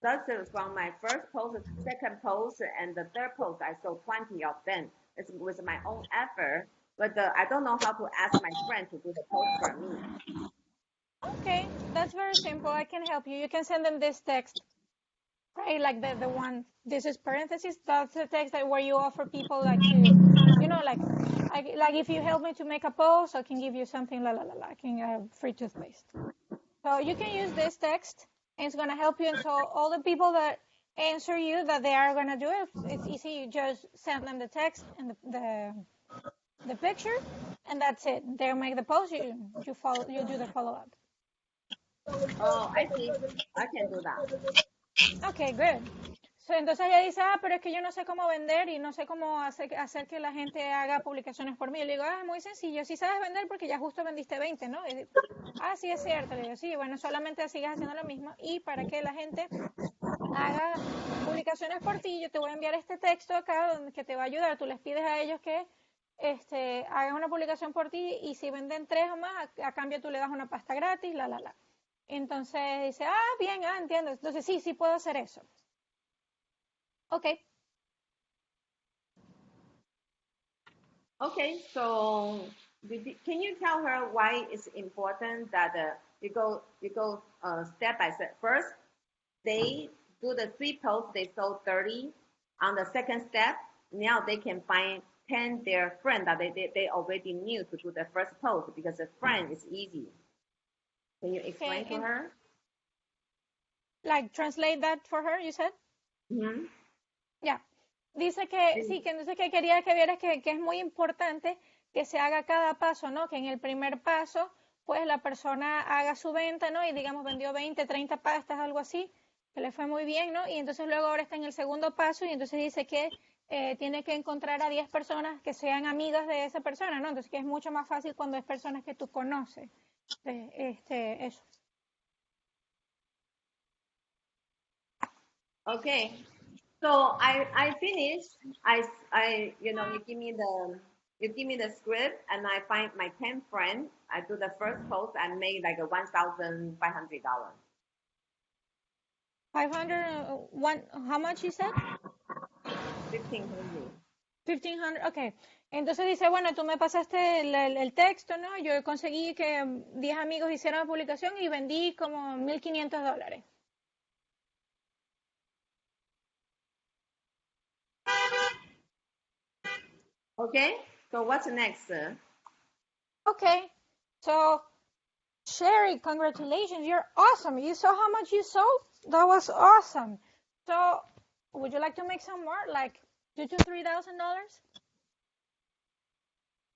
That's from my first post, second post, and the third post. I sold 20 of them. it's with my own effort, but I don't know how to ask my friend to do the post for me. Okay, that's very simple. I can help you. You can send them this text, right? Like the one, this is parentheses. That's the text that where you offer people like to, like if you help me to make a post, I can give you something, I can free toothpaste. So you can use this text, and it's gonna help you. And so all the people that answer you that they are gonna do it, it's easy. You just send them the text and the picture, and that's it. They'll make the post. You do the follow up. Oh, I see. I can do that. Okay, good. So, entonces ella dice, pero es que yo no sé cómo vender y no sé cómo hacer que la gente haga publicaciones por mí. Y le digo, es muy sencillo, sí sabes vender porque ya justo vendiste 20, ¿no? Y, sí, es cierto. Le digo, sí, bueno, solamente sigas haciendo lo mismo. Y para que la gente haga publicaciones por ti, yo te voy a enviar este texto acá que te va a ayudar. Tú les pides a ellos que hagan una publicación por ti y si venden 3 o más, a cambio tú le das una pasta gratis, Entonces dice, bien, entiendo. Entonces sí puedo hacer eso. Okay. Okay, so can you tell her why it's important that you go step by step? First, they do the 3 posts, they sold 30. On the second step, now they can find 10 their friend that they already knew to do the first post because a friend is easy. Can you explain to her? Like translate that for her, you said? Mm-hmm. Yeah. Dice que sí, que entonces que quería que vieras que es muy importante que se haga cada paso, ¿no? Que en el primer paso, pues la persona haga su venta, ¿no? Y digamos vendió 20, 30 pastas, algo así, que le fue muy bien, ¿no? Y entonces luego ahora está en el segundo paso y entonces dice que tiene que encontrar a 10 personas que sean amigas de esa persona, ¿no? Entonces que es mucho más fácil cuando es personas que tú conoces. Eso. Okay. So I finished. You give me the script and I find my 10 friends. I do the first post. I made like $1,500. 500, how much you said? 1,500. 1,500, ok. Entonces dice, bueno, tú me pasaste el texto, ¿no? Yo conseguí que 10 amigos hicieran la publicación y vendí como $1,500. Okay, so what's next? Okay, so Sherry, congratulations, you're awesome. You saw how much you sold? That was awesome. So, would you like to make some more, like $2,000 to $3,000?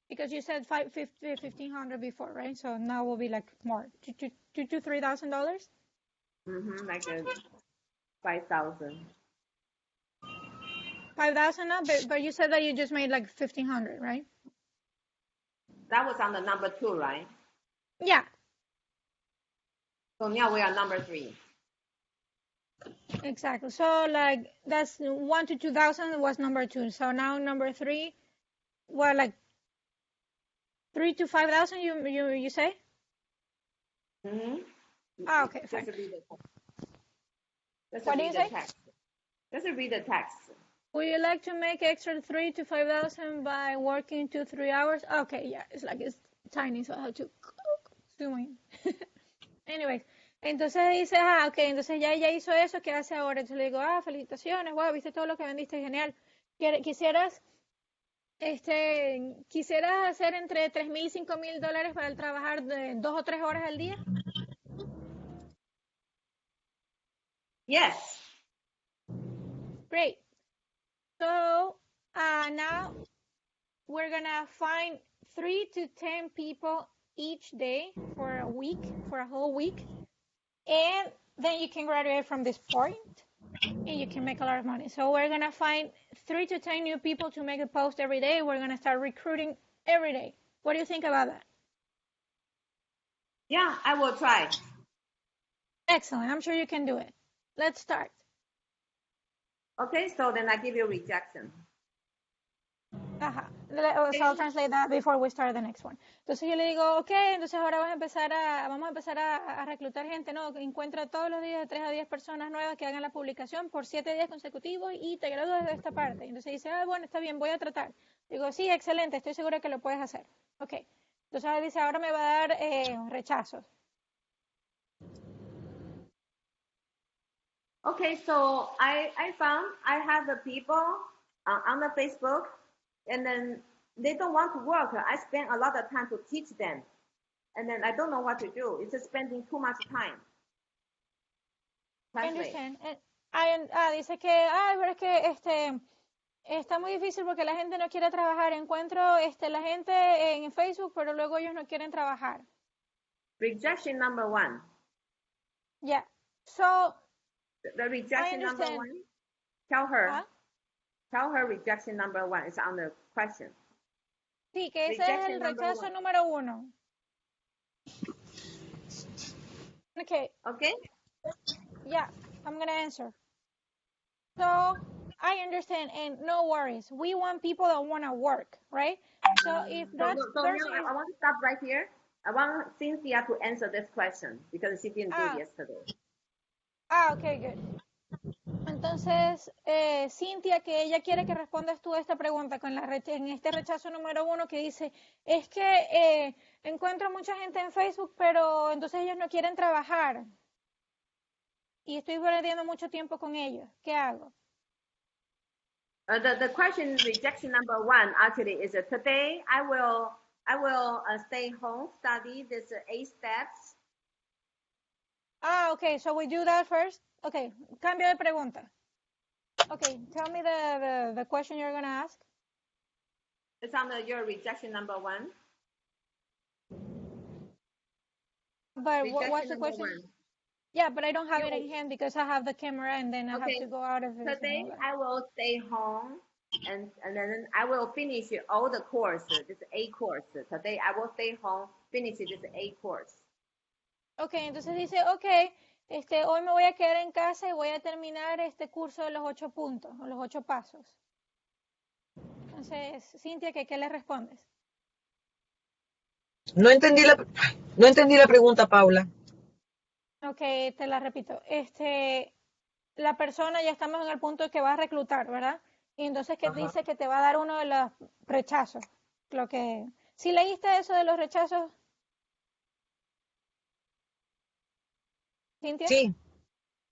Because you said 1,500 before, right? So now will be like more, $2,000 to $3,000. Mm-hmm, like 5,000. 5,000 now, but you said that you just made like 1,500, right? That was on the number 2, right? Yeah. So now we are number 3. Exactly. So like that's 1,000 to 2,000 was number 2. So now number 3, well, like 3,000 to 5,000. You say? Mm-hmm. Okay, fine. What do you say? Just read the text. Would you like to make extra 3,000 to 5,000 by working 2-3 hours? Okay, yeah, it's tiny, so I have to zoom in. Anyways, entonces dice, ok, entonces ya ella hizo eso, ¿qué hace ahora? Entonces le digo, felicitaciones, wow, viste todo lo que vendiste, genial. Quisieras hacer entre $3,000 y $5,000 para el trabajar de 2 o 3 horas al día? Yes. Great. So now we're gonna find 3 to 10 people each day for a whole week, and then you can graduate from this point and you can make a lot of money. So we're gonna find 3 to 10 new people to make a post every day. We're gonna start recruiting every day. What do you think about that? Yeah, I will try. Excellent. I'm sure you can do it. Let's start. Okay, so then I give you rejection. So I'll translate that before we start the next one. Entonces yo le digo, ok, entonces ahora vamos a empezar a reclutar gente, ¿no? Encuentra todos los días de 3 a 10 personas nuevas que hagan la publicación por 7 días consecutivos y te gradúas de esta parte. Entonces dice, bueno, está bien, voy a tratar. Digo, sí, excelente, estoy segura que lo puedes hacer. Ok. Entonces dice, ahora me va a dar rechazos. Okay, so I found I have the people on the Facebook, and then they don't want to work. I spend a lot of time to teach them, and then I don't know what to do. It's just spending too much time. I Translate. understand. Dice que, pero es que está muy difícil porque la gente no quiere trabajar. Encuentro la gente en Facebook, pero luego ellos no quieren trabajar. Rejection number 1. Yeah. So The rejection number 1. Tell her. ¿Ah? Tell her rejection number 1 is on the question. Sí, que ese es el rechazo número 1. Okay. Okay. Yeah, I'm gonna answer. So I understand, and no worries. We want people that want to work, right? So if that person I want to stop right here. I want Cynthia to answer this question because she didn't do it yesterday. Okay, good. Entonces, Cintia, que ella quiere que respondas tú a esta pregunta en este rechazo número 1 que dice, es que encuentro mucha gente en Facebook, pero entonces ellos no quieren trabajar. Y estoy perdiendo mucho tiempo con ellos. ¿Qué hago? The question rejection number 1 actually is today I will stay home, study this 8 steps. Okay, so we do that first. Okay, cambio de pregunta. Okay, tell me the question you're going to ask. It's on your rejection number 1. But what's the question? 1. Yeah, but I don't have it in hand because I have the camera and then I have to go out of it. Today I will stay home and then I will finish all the course, this 8 course. Today I will stay home, finish this 8 course. Okay, entonces dice, okay, hoy me voy a quedar en casa y voy a terminar este curso de los 8 puntos, o los 8 pasos. Entonces, Cintia, ¿qué le respondes? No entendí la pregunta, Paula. Okay, te la repito. La persona, ya estamos en el punto de que va a reclutar, ¿verdad? Y entonces que dice que te va a dar uno de los rechazos. ¿Sí leíste eso de los rechazos? ¿Cintia? Sí.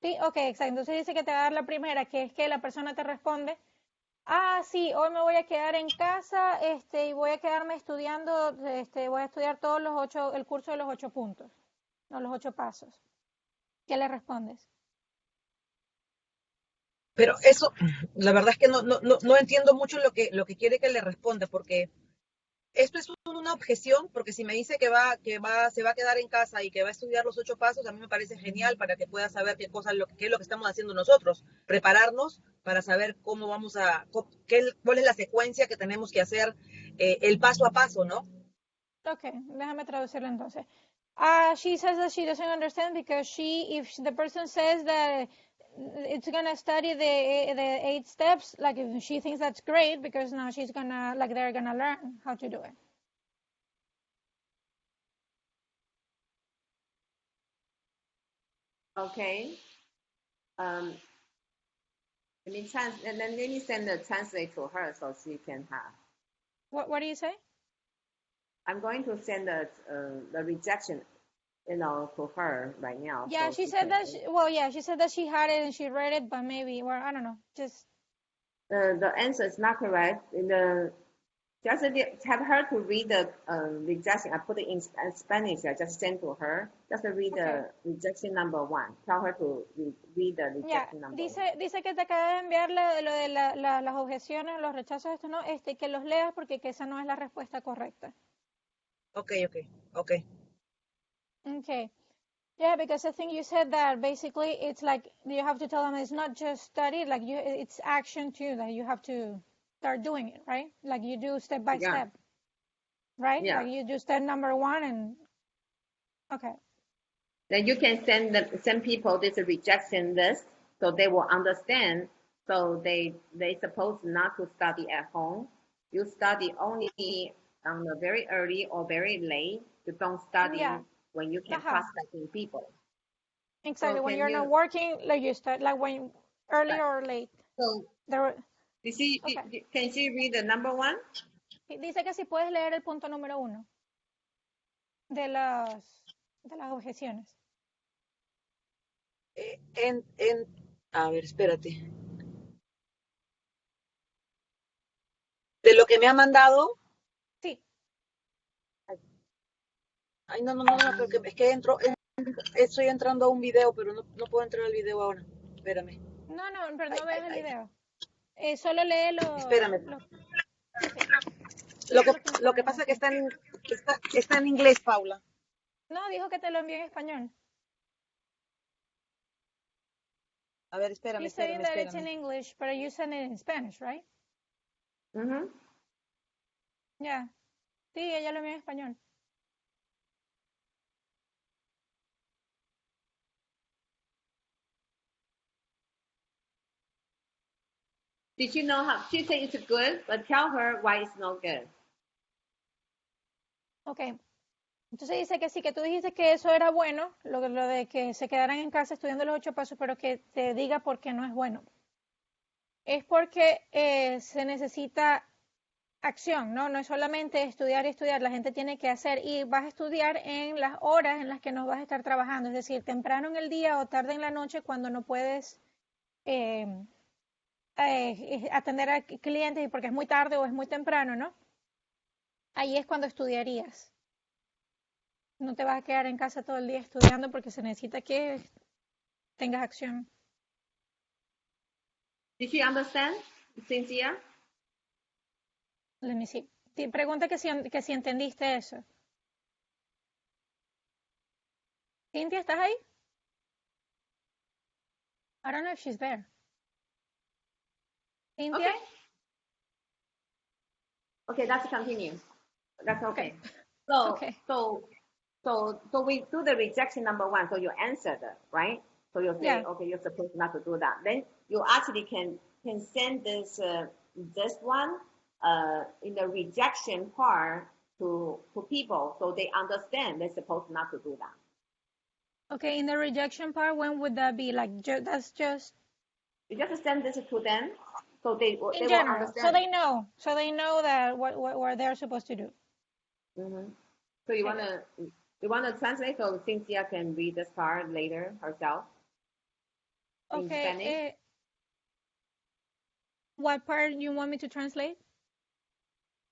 Sí, ok, exacto. Entonces dice que te va a dar la primera, que es que la persona te responde, sí, hoy me voy a quedar en casa, y voy a quedarme estudiando, voy a estudiar el curso de los 8 puntos, o los 8 pasos. ¿Qué le respondes? Pero eso, la verdad es que no entiendo mucho lo que quiere que le responda, porque esto es una objeción, porque si me dice se va a quedar en casa y que va a estudiar los 8 pasos, a mí me parece genial para que pueda saber qué es lo que estamos haciendo nosotros, prepararnos para saber cómo cuál es la secuencia que tenemos que hacer, el paso a paso, ¿no? Ok, déjame traducirlo entonces. She says that she doesn't understand because if the person says that it's gonna study the 8 steps, like if she thinks that's great because now they're gonna learn how to do it. Okay. Let me send the translate to her so she can have. What do you say? I'm going to send the rejection, to her right now. Yeah, so she said that. She said that she had it and she read it, but maybe, well, I don't know. Just the answer is not correct. Just have her to read the rejection. I put it in Spanish. I just sent to her. Just read the rejection number 1. Tell her to read the rejection number 1. Dice que te acaba de enviar lo de las objeciones, los rechazos, ¿no? Que los leas porque que esa no es la respuesta correcta. Okay. Okay. Yeah, because I think you said that basically it's like you have to tell them it's not just study, like it's action too, that you have to start doing it, right? Like you do step by step, right? Yeah. Like you do step number 1 and okay. Then you can send people this rejection list so they will understand. So they supposed not to study at home. you study only on the very early or very late. You don't study Yeah. when you can Ajá. prospecting people. Exactly. So When can you're not you, working, like you start, like when early right. or late. So There, okay. can she read the number one? Dice que si puedes leer el punto número 1 de las objeciones. A ver, espérate. De lo que me ha mandado. Sí. Ay, no, porque es que estoy entrando a un video, pero no puedo entrar al video ahora. Espérame. No, pero Ay, no ay, veas el ay. video. Solo lee Espérame. sí. Lo que, Lo que me lo que puedes pasa es que decir. está en inglés, Paula. No, dijo que te lo envió en español. A ver, espérame, He's saying that it's in espérame. English, but you send it in Spanish, right? Mm-hmm. Yeah. Sí, ella lo envió en español. Did you know how she said it's good, but tell her why it's not good. Ok. Entonces dice que sí, que tú dijiste que eso era bueno, lo de que se quedaran en casa estudiando los 8 pasos, pero que te diga por qué no es bueno. Es porque se necesita acción, ¿no? No es solamente estudiar y estudiar, la gente tiene que hacer y vas a estudiar en las horas en las que no vas a estar trabajando, es decir, temprano en el día o tarde en la noche cuando no puedes eh, atender a clientes y porque es muy tarde o es muy temprano, ¿no? Ahí es cuando estudiarías. No te vas a quedar en casa todo el día estudiando porque se necesita que tengas acción. Did she understand, Cynthia? Let me see. Pregunta que si entendiste eso. Cintia, ¿estás ahí? I don't know if she's there. Cynthia? Okay. Okay, let's continue. That's okay. So, Okay. so we do the rejection number one. So you answered, right? So you say, Yeah. okay, you're supposed not to do that. Then you actually can send this one in the rejection part to people, so they understand they're supposed not to do that. Okay, in the rejection part, when would that be? Like, that's just You just send this to them, so they in will general, understand. So they know that what they're supposed to do. Mm-hmm. So you wanna translate so Cynthia can read this part later herself in Spanish? Okay. What part you want me to translate?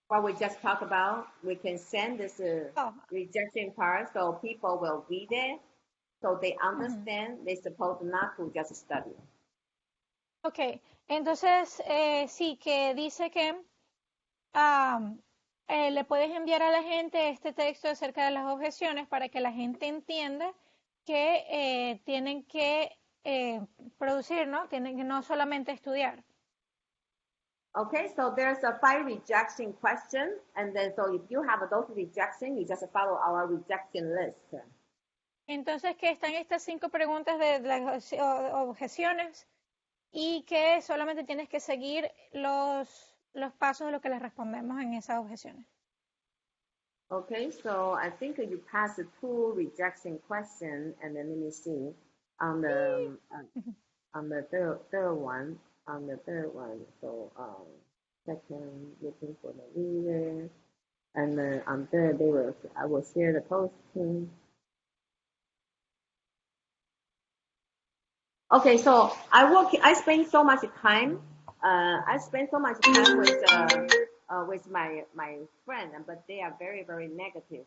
What we just talked about, we can send this Oh. rejection part so people will read it, so they understand they're supposed not to just study. Okay. Entonces, sí, que dice que le puedes enviar a la gente este texto acerca de las objeciones para que la gente entienda que tienen que producir, ¿no? Tienen que no solamente estudiar. Okay, so there's a 5 rejection question, and then so if you have those rejection, you just follow our rejection list. Entonces, que están estas 5 preguntas de las objeciones y que solamente tienes que seguir los pasos de lo que les respondemos en esas objeciones. Okay, so I think you passed the 2 rejection question, and then let me see on the third one. On the third one, so second looking for the leader, and then on third I will share the posting. Okay, so I spend so much time. I spend so much time with my friend, but they are very very negative,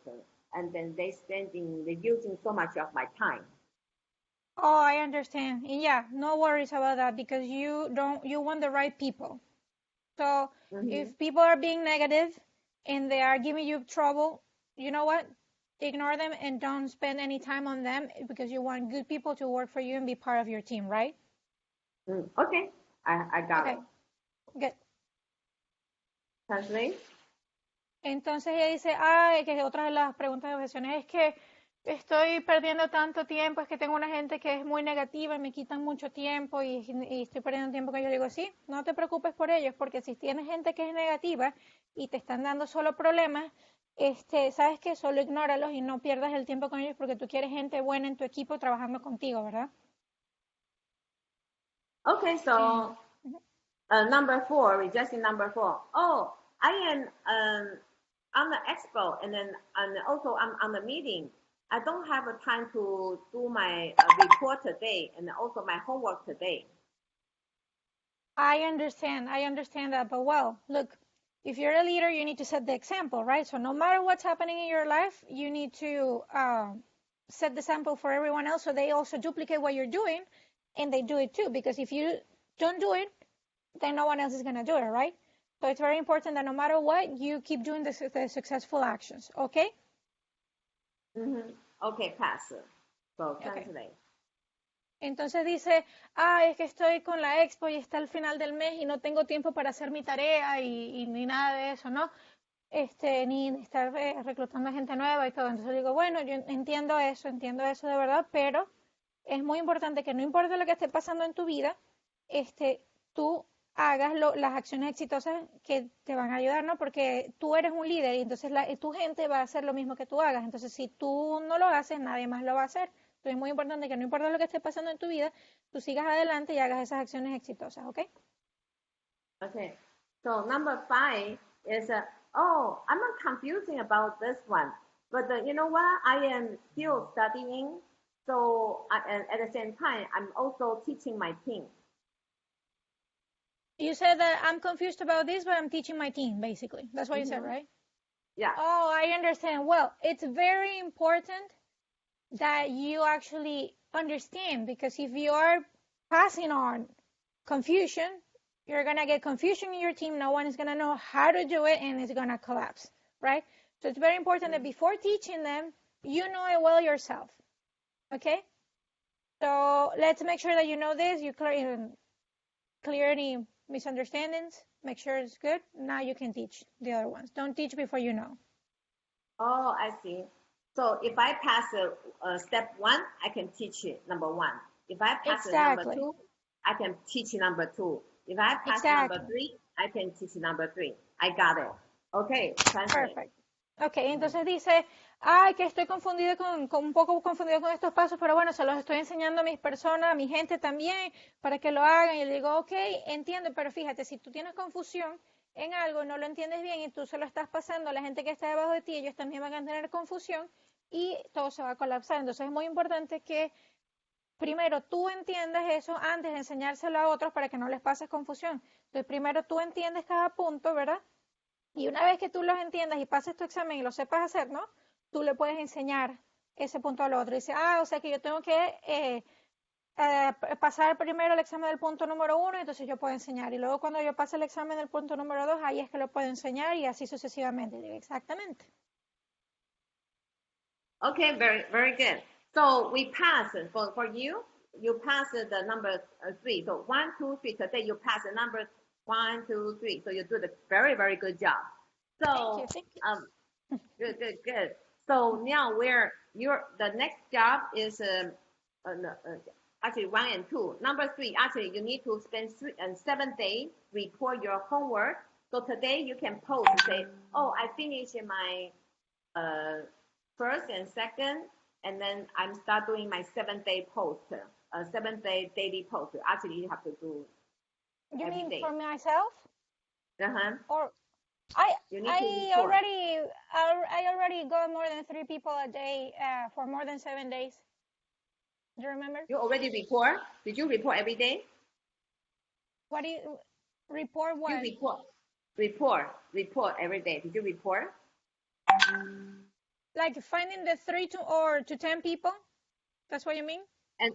and then they're using so much of my time. Oh, I understand. And yeah, no worries about that because you want the right people. So if people are being negative and they are giving you trouble, you know what? Ignore them and don't spend any time on them because you want good people to work for you and be part of your team, right? Okay, I got it. Good. Translate. Entonces ella dice, que otra de las preguntas de objeciones es que estoy perdiendo tanto tiempo, es que tengo una gente que es muy negativa y me quitan mucho tiempo y estoy perdiendo tiempo que yo digo, sí, no te preocupes por ellos, porque si tienes gente que es negativa y te están dando solo problemas, sabes que solo ignóralos y no pierdas el tiempo con ellos porque tú quieres gente buena en tu equipo trabajando contigo, ¿verdad? Okay, so Ujú. number 4, rejection number 4. Oh, I am on the expo, and also I'm on the meeting. I don't have a time to do my report today and also my homework today. I understand that, but well, look, if you're a leader, you need to set the example, right? So no matter what's happening in your life, you need to set the example for everyone else so they also duplicate what you're doing and they do it too. Because if you don't do it, then no one else is going to do it, right? So it's very important that no matter what, you keep doing the successful actions, okay? Mm-hmm. Okay, pass. So Okay. translate. Entonces dice, es que estoy con la expo y está al final del mes y no tengo tiempo para hacer mi tarea y ni nada de eso, ¿no? Ni estar reclutando gente nueva y todo. Entonces digo, bueno, yo entiendo eso de verdad, pero es muy importante que no importa lo que esté pasando en tu vida, tú hagas las acciones exitosas que te van a ayudar, ¿no? Porque tú eres un líder y entonces tu gente va a hacer lo mismo que tú hagas. Entonces, si tú no lo haces, nadie más lo va a hacer. Entonces, es muy importante que no importa lo que esté pasando en tu vida, tú sigas adelante y hagas esas acciones exitosas, ¿ok? Okay. So number 5 is, oh, I'm not confusing about this one, but you know what? I am still studying. So and at the same time, I'm also teaching my team. You said that I'm confused about this, but I'm teaching my team, basically. That's what you said, right? Yeah. Oh, I understand. Well, it's very important that you actually understand because if you are passing on confusion, you're going to get confusion in your team. No one is going to know how to do it and it's going to collapse, right? So it's very important that before teaching them, you know it well yourself, okay? So let's make sure that you know this, you clear any misunderstandings, make sure it's good. Now you can teach the other ones. Don't teach before you know. Oh, I see. So if I pass step 1, I can teach number 1. If I pass number 2, I can teach number 2. If I pass number 3, I can teach number 3. I got it. Okay, translate. Perfect. Ok, entonces dice, que estoy confundido un poco confundido con estos pasos, pero bueno, se los estoy enseñando a mis personas, a mi gente también, para que lo hagan. Y le digo, ok, entiendo, pero fíjate, si tú tienes confusión en algo, no lo entiendes bien y tú se lo estás pasando a la gente que está debajo de ti, ellos también van a tener confusión y todo se va a colapsar. Entonces es muy importante que primero tú entiendas eso antes de enseñárselo a otros para que no les pases confusión. Entonces primero tú entiendes cada punto, ¿verdad? Y una vez que tú los entiendas y pases tu examen y lo sepas hacer, ¿no? Tú le puedes enseñar ese punto al otro. Y dice, o sea que yo tengo que pasar primero el examen del punto número 1, entonces yo puedo enseñar. Y luego cuando yo pase el examen del punto número 2, ahí es que lo puedo enseñar y así sucesivamente. Y digo, exactamente. Okay, very, very good. So we pass for you. You pass the number 3. So 1, 2, 3. Today you pass the number 1, 2, 3. So you do the very, very good job. So Thank you. good. So now the next job is actually 1 and 2. Number 3, actually you need to spend 7 days report your homework. So today you can post and say, oh, I finished my first and second, and then I'm start doing my 7-day post, 7-day daily post. Actually, you have to do. You every mean day. for myself? Or I already got more than 3 people a day for more than 7 days. Do you remember? You already report? Did you report every day? What do you report? What? You report every day. Did you report? Like finding the 3 to 10 people? That's what you mean?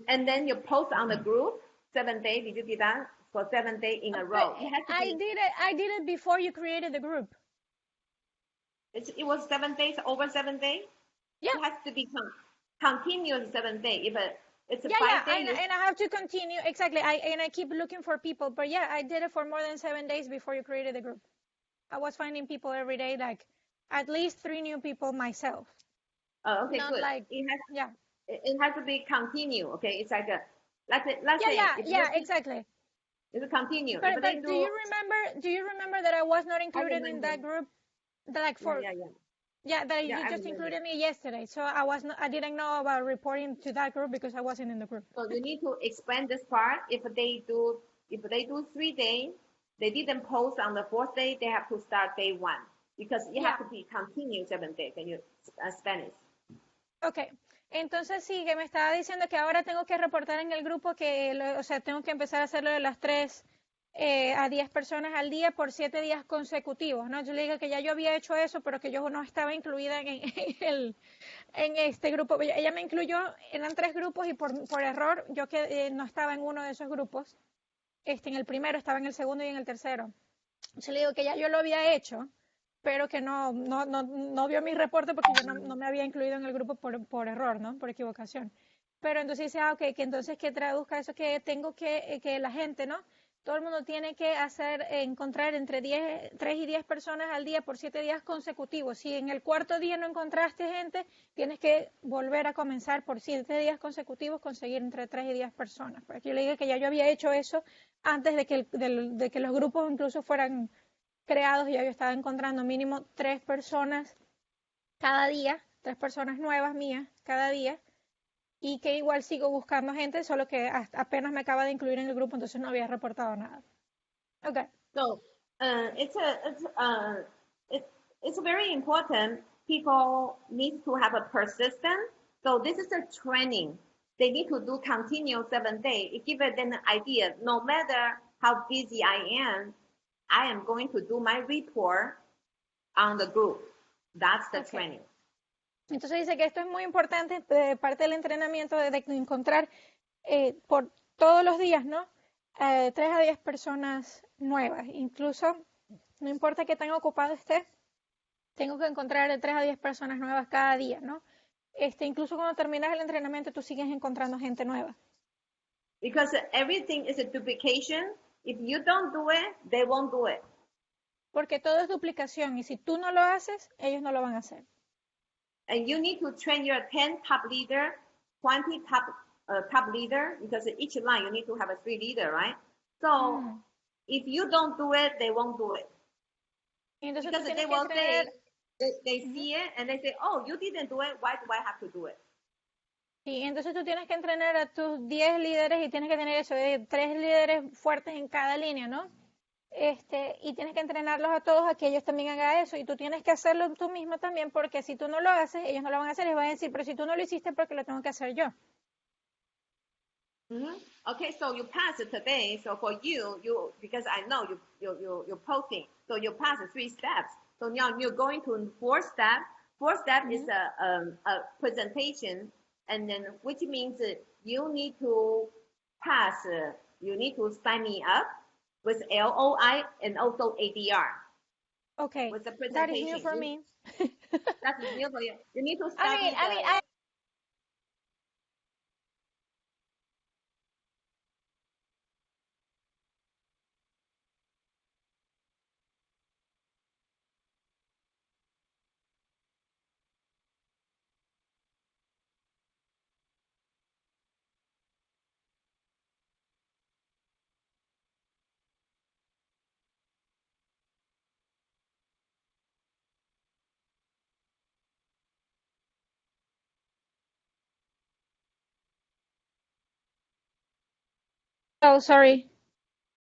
And then you post on the group 7 days. Did you do that for 7 days in a row? I did it before you created the group. It was 7 days, over 7 days. Yeah. It has to be continuous 7 days. If it's 5 days. And I have to continue exactly. I keep looking for people, but yeah, I did it for more than 7 days before you created the group. I was finding people every day, like at least 3 new people myself. Oh, okay, not good. like, yeah. It has to be continue. Okay, it's like a let's Yeah, say yeah, if you yeah, think exactly. it's continue. If they But do, do you remember that I was not I included in remember. that group? That like Yeah, for yeah, yeah, yeah, that yeah. you I just remember. included me yesterday. So I didn't know about reporting to that group because I wasn't in the group. So you need to explain this part. If they do 3 days, they didn't post on the fourth day. They have to start day one because you Yeah. have to be continue 7 days. Can you Spanish? Okay. Entonces sí, que me estaba diciendo que ahora tengo que reportar en el grupo que, o sea, tengo que empezar a hacerlo de las 3 a 10 personas al día por 7 días consecutivos, ¿no? Yo le digo que ya yo había hecho eso, pero que yo no estaba incluida en este grupo. Ella me incluyó, eran 3 grupos y por error yo que no estaba en uno de esos grupos. En el primero, estaba en el segundo y en el tercero. Yo le digo que ya yo lo había hecho, pero que no vio mi reporte porque yo no me había incluido en el grupo por error, ¿no? Por equivocación. Pero entonces dice, ok, que entonces que traduzca eso que tengo que la gente, ¿no? Todo el mundo tiene que encontrar entre 3 y 10 personas al día por 7 días consecutivos. Si en el cuarto día no encontraste gente, tienes que volver a comenzar por 7 días consecutivos, conseguir entre 3 y 10 personas. Porque yo le dije que ya yo había hecho eso antes de que los grupos incluso fueran creados, ya yo estaba encontrando mínimo 3 personas cada día, 3 personas nuevas mías cada día, y que igual sigo buscando gente, solo que apenas me acaba de incluir en el grupo, entonces no había reportado nada. Okay. So it's very important. People need to have a persistence. So this is a training. They need to do continue 7 days. It gives them an idea. No matter how busy I am going to do my report on the group. That's the training. Entonces dice que esto es muy importante, parte del entrenamiento de encontrar por todos los días, ¿no? 3 a 10 personas nuevas. Incluso, no importa qué tan ocupado esté, tengo que encontrar de 3 a 10 personas nuevas cada día, ¿no? Incluso cuando terminas el entrenamiento, tú sigues encontrando gente nueva. Because everything is a duplication. If you don't do it, they won't do it. Porque todo es duplicación y si tú no lo haces, ellos no lo van a hacer. And you need to train your 10 top leader, 20 top leader, because each line you need to have a 3 leader, right? So if you don't do it, they won't do it. Entonces because they will say, they see it and they say, oh, you didn't do it, why do I have to do it? Sí, entonces tú tienes que entrenar a tus 10 líderes y tienes que tener eso, 3 líderes fuertes en cada línea, ¿no? Y tienes que entrenarlos a todos a que ellos también hagan eso y tú tienes que hacerlo tú mismo también porque si tú no lo haces, ellos no lo van a hacer y van a decir, pero si tú no lo hiciste, ¿por qué lo tengo que hacer yo? Okay, so you passed it today. So for you, because I know you're posting, so you passed 3 steps. So now you're going to 4 step. 4 step is a presentation, and then which means you need to pass. You need to sign me up with LOI and also ADR. Okay, with the presentation. That is new for me. That's new for you. You need to study. Oh, sorry.